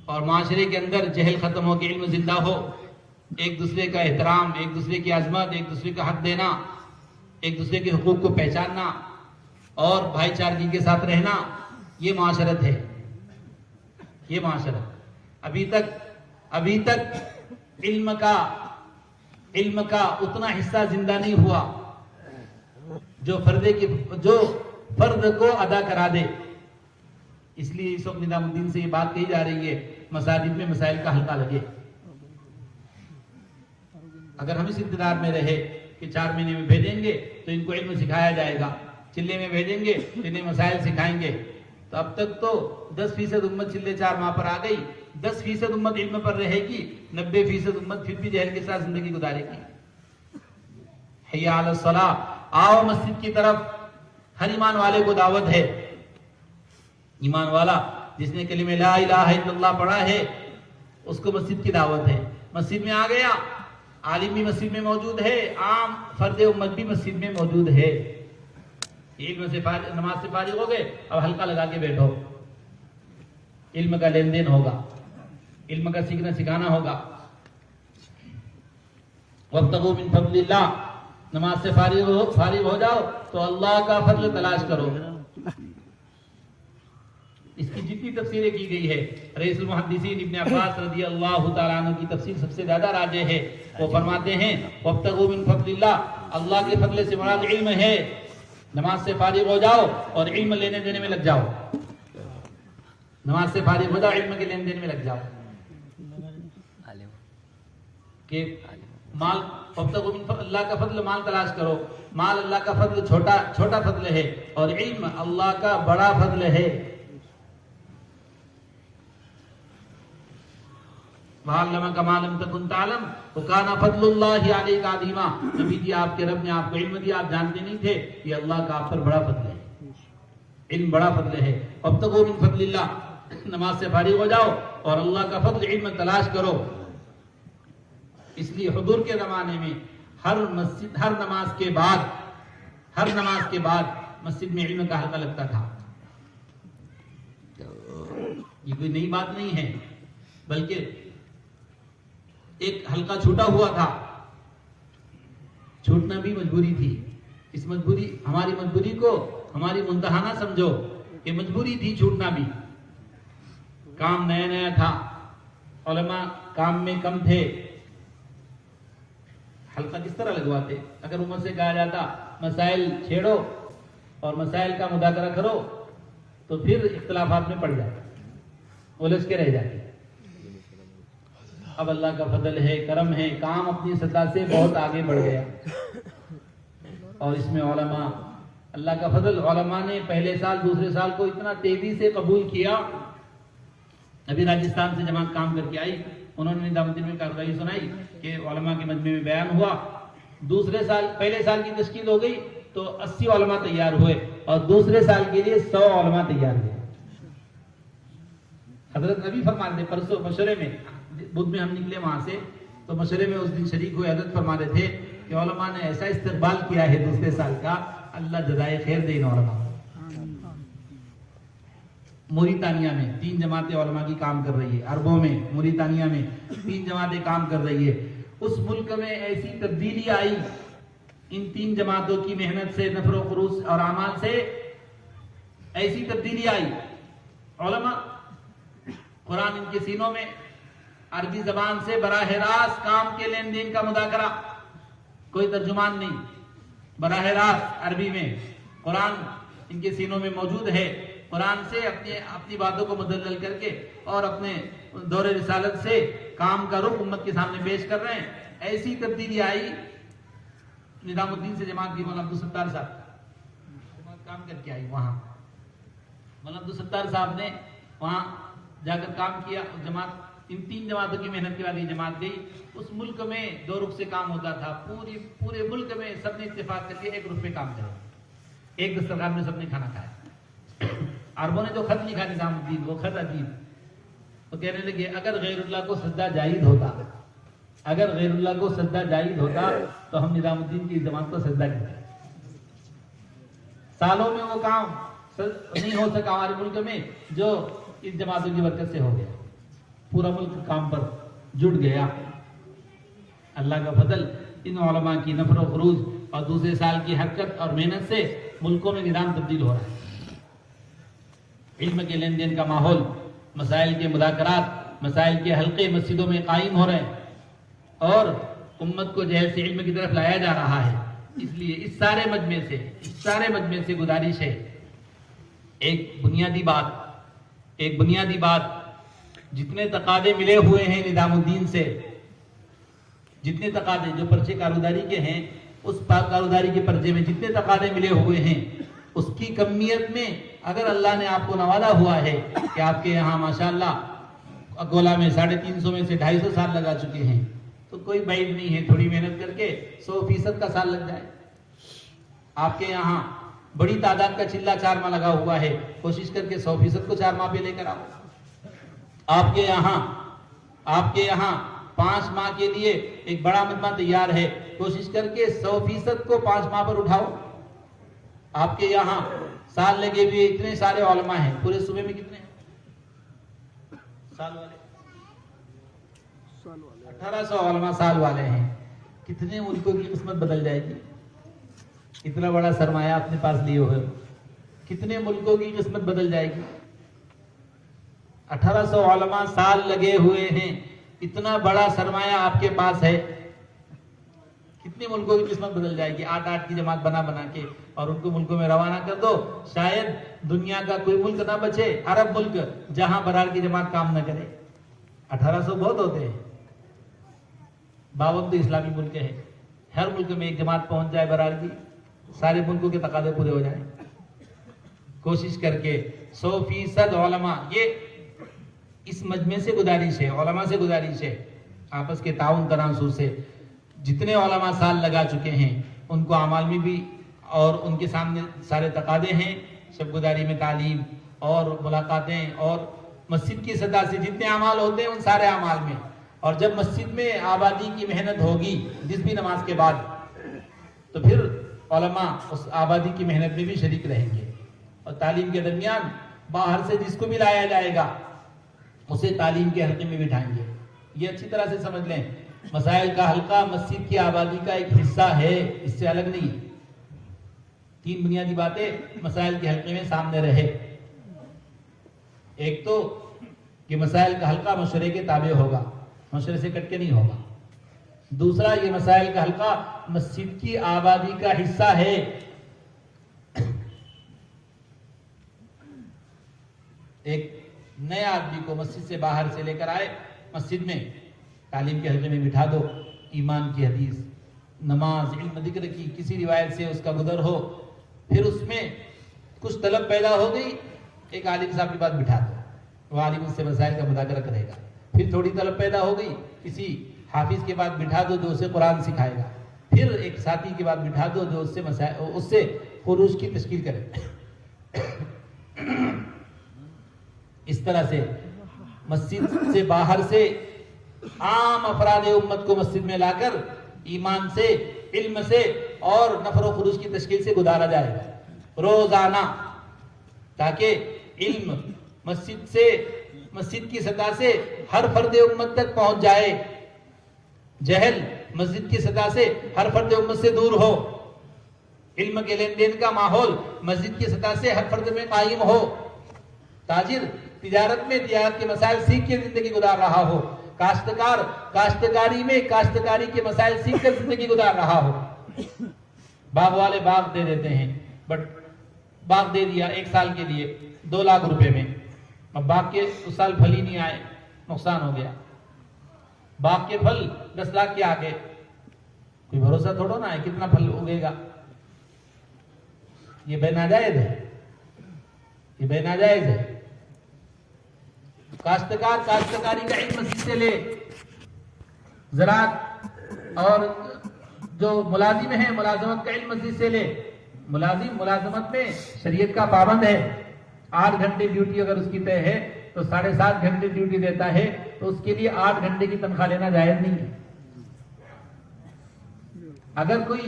और माशरे के अंदर जहल खत्म हो के इल्म जिंदा हो। एक दूसरे का एहतराम, एक दूसरे की अजमत, एक दूसरे का हक देना, एक दूसरे के हुकूक को पहचानना और भाईचारगी के साथ रहना, ये माशरत है। ये माशरत अभी तक इल्म का उतना हिस्सा जिंदा नहीं हुआ जो फर्द को अदा करा दे। इसलिए इस वक्त निजामुद्दीन से ये बात कही जा रही है, मसाजिद में मसाइल का हल्का लगे। अगर हम इस इंतजार में रहे कि 4 महीने में भेजेंगे तो इनको इल्म सिखाया जाएगा, चिल्ले में भेजेंगे तो इन्हें मसाइल सिखाएंगे, तो अब तक तो 10% उम्मत चिल्ले 4 माह पर आ गई। 10% उम्मत इल्म पर रहेगी, 90% उम्मत फिर भी जहल के साथ जिंदगी गुजारेगी। हैया अला सलाह, आओ मस्जिद की तरफ। हर ईमान वाले को दावत है। ईमान वाला जिसने कलिमे ला इलाहा इल्लल्लाह पढ़ा है उसको मस्जिद की दावत है। मस्जिद में आ गया, आलिम भी मस्जिद में मौजूद है, आम फर्द उम्मत भी मस्जिद में मौजूद है। इल्म से नमाज से फारिग हो गए, अब हल्का लगा के बैठो। इल्म का लेन देन होगा, इल्म का सीखना सिखाना होगा। वब्तगू मिन फज़लिल्लाह, नमाज से फारिग हो जाओ तो अल्लाह का फजल तलाश करो। इसकी जितनी तफसीरें की गई है, रईसुल मुहद्दिसीन इब्न अब्बास रज़ियल्लाहु तआला अन्हु की तफसीर सबसे ज्यादा राजे है। वो फरमाते हैं वब्तगू मिन फज़लिल्लाह, अल्लाह के फजल से मुराद इल्म है। नमाज से फारिग हो जाओ और इल्म लेने देने में लग जाओ। नमाज से फारिग हो जाओ, इल्म के लेन देन में लग जाओ। कि माल अल्लाह का फजल, माल तलाश करो। माल अल्लाह का फजल छोटा फजल है और इल्म अल्लाह का बड़ा फजल है। वअल्लम कमा लम तकुन तालम वकाना फज़लुल्लाहि अलैका अज़ीमा। नबी जी, आपके रब ने आपको इल्म दिया, आप जानते नहीं थे, ये अल्लाह का आप पर बड़ा फजल है। इल्म बड़ा फजल है। वब्तगू मिन फज़लिल्लाह, नमाज से फारिग हो जाओ और अल्लाह का फजल इल्म तलाश करो। इसलिए हुजूर के जमाने में हर नमाज के बाद मस्जिद में इल्म का हल्का लगता था। ये कोई नई बात नहीं है, बल्कि एक हल्का छूटा हुआ था। छूटना भी मजबूरी थी। इस मजबूरी, हमारी मजबूरी को हमारी मुंतहाना समझो, ये मजबूरी थी छूटना भी। काम नया नया था, उलमा काम में कम थे, हल्का किस तरह लगवाते? अगर उमर से कहा जाता मसाइल छेड़ो और मसाइल का मुदाकरा करो तो फिर इख्तिलाफात में पड़ जाते, उलझ के रह जाते। अब अल्लाह का फजल है, करम है, काम अपनी सतह से बहुत आगे बढ़ गया और इसमें उलमा, अल्लाह का फजल, उलमा ने पहले साल दूसरे साल को इतना तेजी से कबूल किया। अभी राजस्थान से जमात काम करके आई, उन्होंने निजामुद्दीन में कार्रवाई सुनाई कि उलमा के मजमे में बयान हुआ। दूसरे साल, पहले साल की तश्कील हो गई तो 80 उलमा तैयार हुए और दूसरे साल के लिए 100 उलमा तैयार हुए। हजरत नबी फरमा रहे, परसों मशरे में, बुध में हम निकले वहां से, तो मशरे में उस दिन शरीक हुए। हजरत फरमा रहे थे कि उलमा ने ऐसा इस्तकबाल किया है दूसरे साल का, अल्लाह जज़ाए खैर दे इन उलमा। मोरितानिया में 3 जमातें उलमा की काम कर रही है, अरबों में मोरितानिया में 3 जमातें काम कर रही है। उस मुल्क में ऐसी तब्दीली आई इन 3 जमातों की मेहनत से, नफर खुरूज और अमाल से ऐसी तब्दीली आई। उलमा कुरान इनके सीनों में, अरबी जबान से बराह रास्त काम के लेन देन का मुदाकरा, कोई तर्जुमान नहीं, बराह रास्त अरबी में कुरान इनके सीनों में मौजूद है। कुरान से अपनी बातों को मुदल्लल करके और अपने दौरे रिसालत से काम का रुख उम्मत के सामने पेश कर रहे हैं। ऐसी तब्दीली आई निजामुद्दीन से जमात की, मौलाना अब्दुल सत्तार साहब काम करके आई वहां। मौलाना अब्दुल सत्तार साहब ने वहां जाकर काम किया। जमात, इन 3 जमातों की मेहनत के बाद ये जमात गई। उस मुल्क में 2 रुख से काम होता था। पूरे मुल्क में सबने इत्तेफाक करके 1 रुख पे काम करा, एक दस्तरखान में सबने खाना खाया। अरबों ने जो खत लिखा निजामुद्दीन, वो खत अजीब, तो कहने लगे अगर गैरुल्लाह को सजदा जायज होता, अगर गैरुल्लाह को सजदा जायज होता तो हम निजामुद्दीन की जमात को सजदा करते। सालों में वो काम नहीं हो सका हमारे मुल्क में, जो इन जमातों की बरकत से हो गया। पूरा मुल्क काम पर जुट गया। अल्लाह का फजल, इन उलमा की नफर खुरूज और दूसरे साल की हरकत और मेहनत से मुल्कों में निज़ाम तब्दील हो रहा है। इल्म के लेन देन का माहौल, मसाइल के मुदाकरात, मसाइल के हल्के मस्जिदों में कायम हो रहे हैं और उम्मत को जहल से इल्म की तरफ लाया जा रहा है। इसलिए इस सारे मजमे से गुजारिश है, एक बुनियादी बात, जितने तकादे मिले हुए हैं निजामुद्दीन से, जितने तकादे जो पर्चे कारोदारी के हैं, उस कारोदारी के पर्चे में जितने तकादे मिले हुए हैं, उसकी कमियत में अगर अल्लाह ने आपको नवाजा हुआ है कि आपके यहाँ माशाअल्लाह अकोला में 350 में से 250 साल लगा चुके हैं, तो कोई बैद नहीं है थोड़ी मेहनत करके 100% का साल लग जाए। आपके यहाँ बड़ी तादाद का चिल्ला 4 माह लगा हुआ है, कोशिश करके 100% को 4 माह पे लेकर आओ। आपके यहाँ 5 माह के लिए एक बड़ा मजमा तैयार है, कोशिश करके 100% को 5 माह पर उठाओ। आपके यहाँ साल लगे हुए इतने सारे उलमा हैं, पूरे सूबे में कितने साल वाले? 1800 उलमा साल वाले हैं। कितने मुल्कों की किस्मत बदल जाएगी? इतना बड़ा सरमाया अपने पास लिए हुए, कितने मुल्कों की किस्मत बदल जाएगी? 1800 उलमा साल लगे हुए हैं, इतना बड़ा सरमाया आपके पास है, कितने मुल्कों की किस्मत बदल जाएगी? 8-8 की जमात बना के और उनको मुल्कों में रवाना कर दो। शायद दुनिया का कोई मुल्क ना बचे, अरब मुल्क, जहां बरार की जमात काम न करे। 1800 बहुत होते हैं। 52 तो इस्लामी मुल्क है, हर मुल्क में एक जमात पहुंच जाए बरार की, सारे मुल्कों के तकादे पूरे हो जाए। कोशिश करके 100% उलमा, ये इस मजमे से गुजारिश है, उलमा से गुजारिश है, आपस के ताउन तनासुर से, जितने उलमा साल लगा चुके हैं उनको अमाल में भी और उनके सामने सारे तकादे हैं, शबगुदारी में तालीम और मुलाकातें और मस्जिद की सदा से जितने अमाल होते हैं उन सारे अमाल में। और जब मस्जिद में आबादी की मेहनत होगी जिस भी नमाज के बाद, तो फिर उलमा उस आबादी की मेहनत में भी शरीक रहेंगे। और तालीम के दरमियान बाहर से जिसको भी लाया जाएगा उसे तालीम के हल्के में बिठाएंगे। ये अच्छी तरह से समझ लें, मसाइल का हल्का मस्जिद की आबादी का एक हिस्सा है, इससे अलग नहीं। 3 बुनियादी बातें मसाइल के हल्के में सामने रहे। एक तो कि मसाइल का हल्का मशवरे के ताबे होगा, मशवरे से कट के नहीं होगा। दूसरा, ये मसाइल का हल्का मस्जिद की आबादी का हिस्सा है। एक नए आदमी को मस्जिद से बाहर से लेकर आए, मस्जिद में तालीम के हल्के में बिठा दो, ईमान की हदीस, नमाज, इल्म, जिक्र की किसी रिवायत से उसका गुदर हो, फिर उसमें कुछ तलब पैदा हो गई, एक आलिम साहब की बात बिठा दो, वो आलिम उससे मसाइल का मुदाकरा करेगा। फिर थोड़ी तलब पैदा हो गई, किसी हाफिज के बाद बिठा दो जो उसे कुरान सिखाएगा। फिर एक साथी के बाद बिठा दो जो उससे खुरूज की तश्कील करे। इस तरह से मस्जिद से बाहर से आम अफराद उम्मत को मस्जिद में लाकर ईमान से, इल्म से और नफर खुरूज की तश्कील से गुजारा जाए रोजाना, ताकि इल्म मस्जिद की सतह से हर फर्द उम्मत तक पहुंच जाए, जहल मस्जिद की सतह से हर फर्द उम्मत से दूर हो, इल्म के लेन देन का माहौल मस्जिद की सतह से हर फर्द में कायम हो, ताजिर तिजारत में तिजारत के मसाइल सीख के जिंदगी गुजार रहा हो, काश्तकार काश्तकारी में काश्तकारी के मसाइल सीख कर जिंदगी गुजार रहा हो। बाग वाले बाग दे देते हैं, बट बाग दे दिया 1 साल के लिए 2 लाख रुपए में, अब बाग के उस साल फल ही नहीं आए, नुकसान हो गया। बाग के फल 10 लाख के आगे, कोई भरोसा थोड़ा ना है कितना फल उगेगा। ये बेनाजायज है, ये बेनाजायज है। काश्तकार काश्तकारी का इल्म मस्जिद से ले, ज़राअत और जो मुलाजिम है मुलाजमत का इल्म मस्जिद से ले। मुलाजिम मुलाजमत में शरीयत का पाबंद है, 8 घंटे ड्यूटी अगर उसकी तय है तो 7.5 घंटे ड्यूटी देता है, तो उसके लिए 8 घंटे की तनख्वाह लेना जायज नहीं है। अगर कोई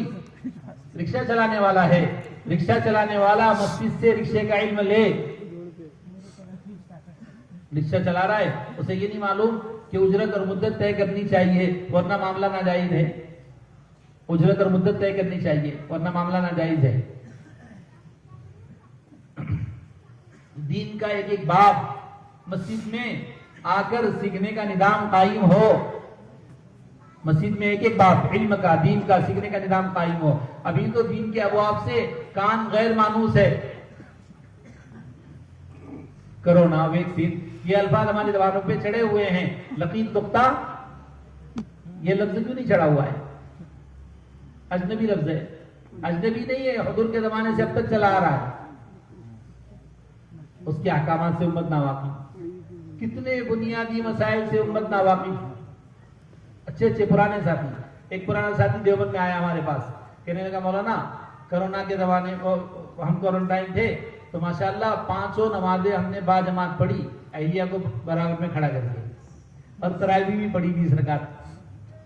रिक्शा चलाने वाला है, रिक्शा चलाने वाला मस्जिद से रिक्शे का इल्म ले, रिक्शा चला रहा है, उसे ये नहीं मालूम कि उजरत और मुद्दत तय करनी चाहिए वरना मामला नाजायज है। उजरत और मुद्दत तय करनी चाहिए वरना मामला नाजायज है। दीन का एक एक बाब मस्जिद में आकर सीखने का निजाम कायम हो, मस्जिद में एक एक बाब इल्म का दीन का सीखने का निजाम कायम हो। अभी तो दीन के अबवाब से कान गैर मानूस है। कोरोना, वैक्सीन, ये अल्फाज हमारे दीवारों पे चढ़े हुए हैं। लकीत नुक्ता, ये लफ्ज क्यों नहीं चढ़ा हुआ है? अजनबी लफ्ज है, अजनबी नहीं है, हुजूर के जमाने से अब तक चला आ रहा है। उसके अहकामात से उम्मत नावाकिफ, कितने बुनियादी मसाइल से उम्मत नावाकिफ। अच्छे अच्छे पुराने साथी, एक पुराना साथी देवबंद में आया हमारे पास, कहने लगा मौलाना कोरोना के जमाने को हम क्वारंटाइन थे तो माशाल्लाह 5 नमाजें हमने बाजमात पढ़ी, अहिलिया को बराबर में खड़ा करके, और तरावी भी पढ़ी 20 रकात।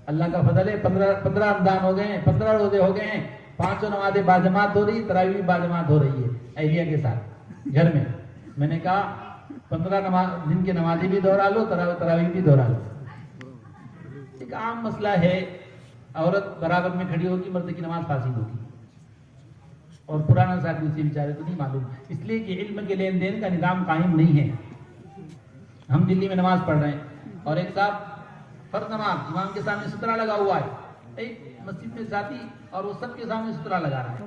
अल्लाह का फजल है, 15 रमजान हो गए हैं, 15 रोजे हो गए हैं, 5 नमाजें बाजमात हो रही, तरावी भी बाजमात हो रही है अहिलिया के साथ घर में। मैंने कहा 15 दिन की नमाजें भी दोहरा लो, तरावी भी दोहरा लो। एक आम मसला है, औरत बराबर में खड़ी होगी, मर्द की नमाज फासिद होगी, और पुराना साथी उसे बेचारे को नहीं मालूम, इसलिए कि इल्म के लेन देन का निजाम कायम नहीं है। हम दिल्ली में नमाज पढ़ रहे हैं और एक साहब फर्ज नमाज इमाम के सामने सुतरा लगा हुआ है, एक मस्जिद में साथी, और वो सबके सामने सुतरा लगा रहा है,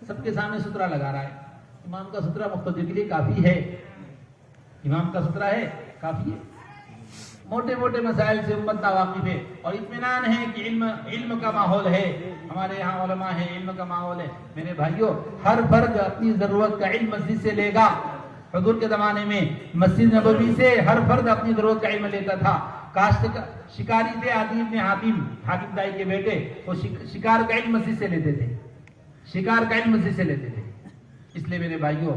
सबके सामने सुतरा लगा रहा है। इमाम का सुतरा मुख्तदी के लिए काफी है, इमाम का सुतरा है काफी है। मोटे मोटे मसाइल से उम्मत नावाकिफ है, और इत्मीनान है कि इल्म का माहौल है, हमारे यहाँ उलमा है, इल्म का माहौल है। मेरे भाइयों, हर फर्द अपनी जरूरत का इल्म मस्जिद से लेगा। हुजूर के जमाने में मस्जिद नबवी से हर फर्द अपनी जरूरत का इल्म लेता था। शिकारी थे आदि इब्न हातिम दाई के बेटे, वो शिकार का इल्म मस्जिद से लेते थे, शिकार का इल्म मस्जिद से लेते थे। इसलिए मेरे भाइयों,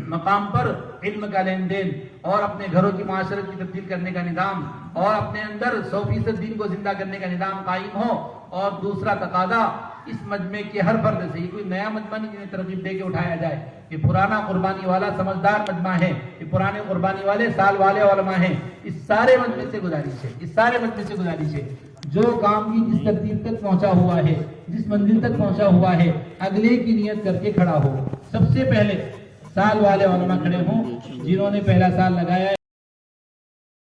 मकाम पर इल्म का लेन देन और अपने घरों की माशरत की तब्दील करने का निजाम, और अपने अंदर 100% दीन को जिंदा करने का निजाम कायम हो। और दूसरा तकादा इस मजमे के हर फर्द से, ये कोई नया मजमा नहीं जिन्हें तरकीब दे के उठाया जाए, ये पुराना कुर्बानी वाला समझदार मजमा है, ये पुराने कुर्बानी वाले साल वाले उलमा हैं। इस सारे मजमे से गुजारिश है, इस सारे मजमे से गुजारिश है, जो काम की जिस तरतीब तक पहुंचा हुआ है, जिस मंजिल तक पहुंचा हुआ है, अगले की नियत करके खड़ा हो। सबसे पहले साल वाले उलमा खड़े हों, जिन्होंने पहला साल लगाया है।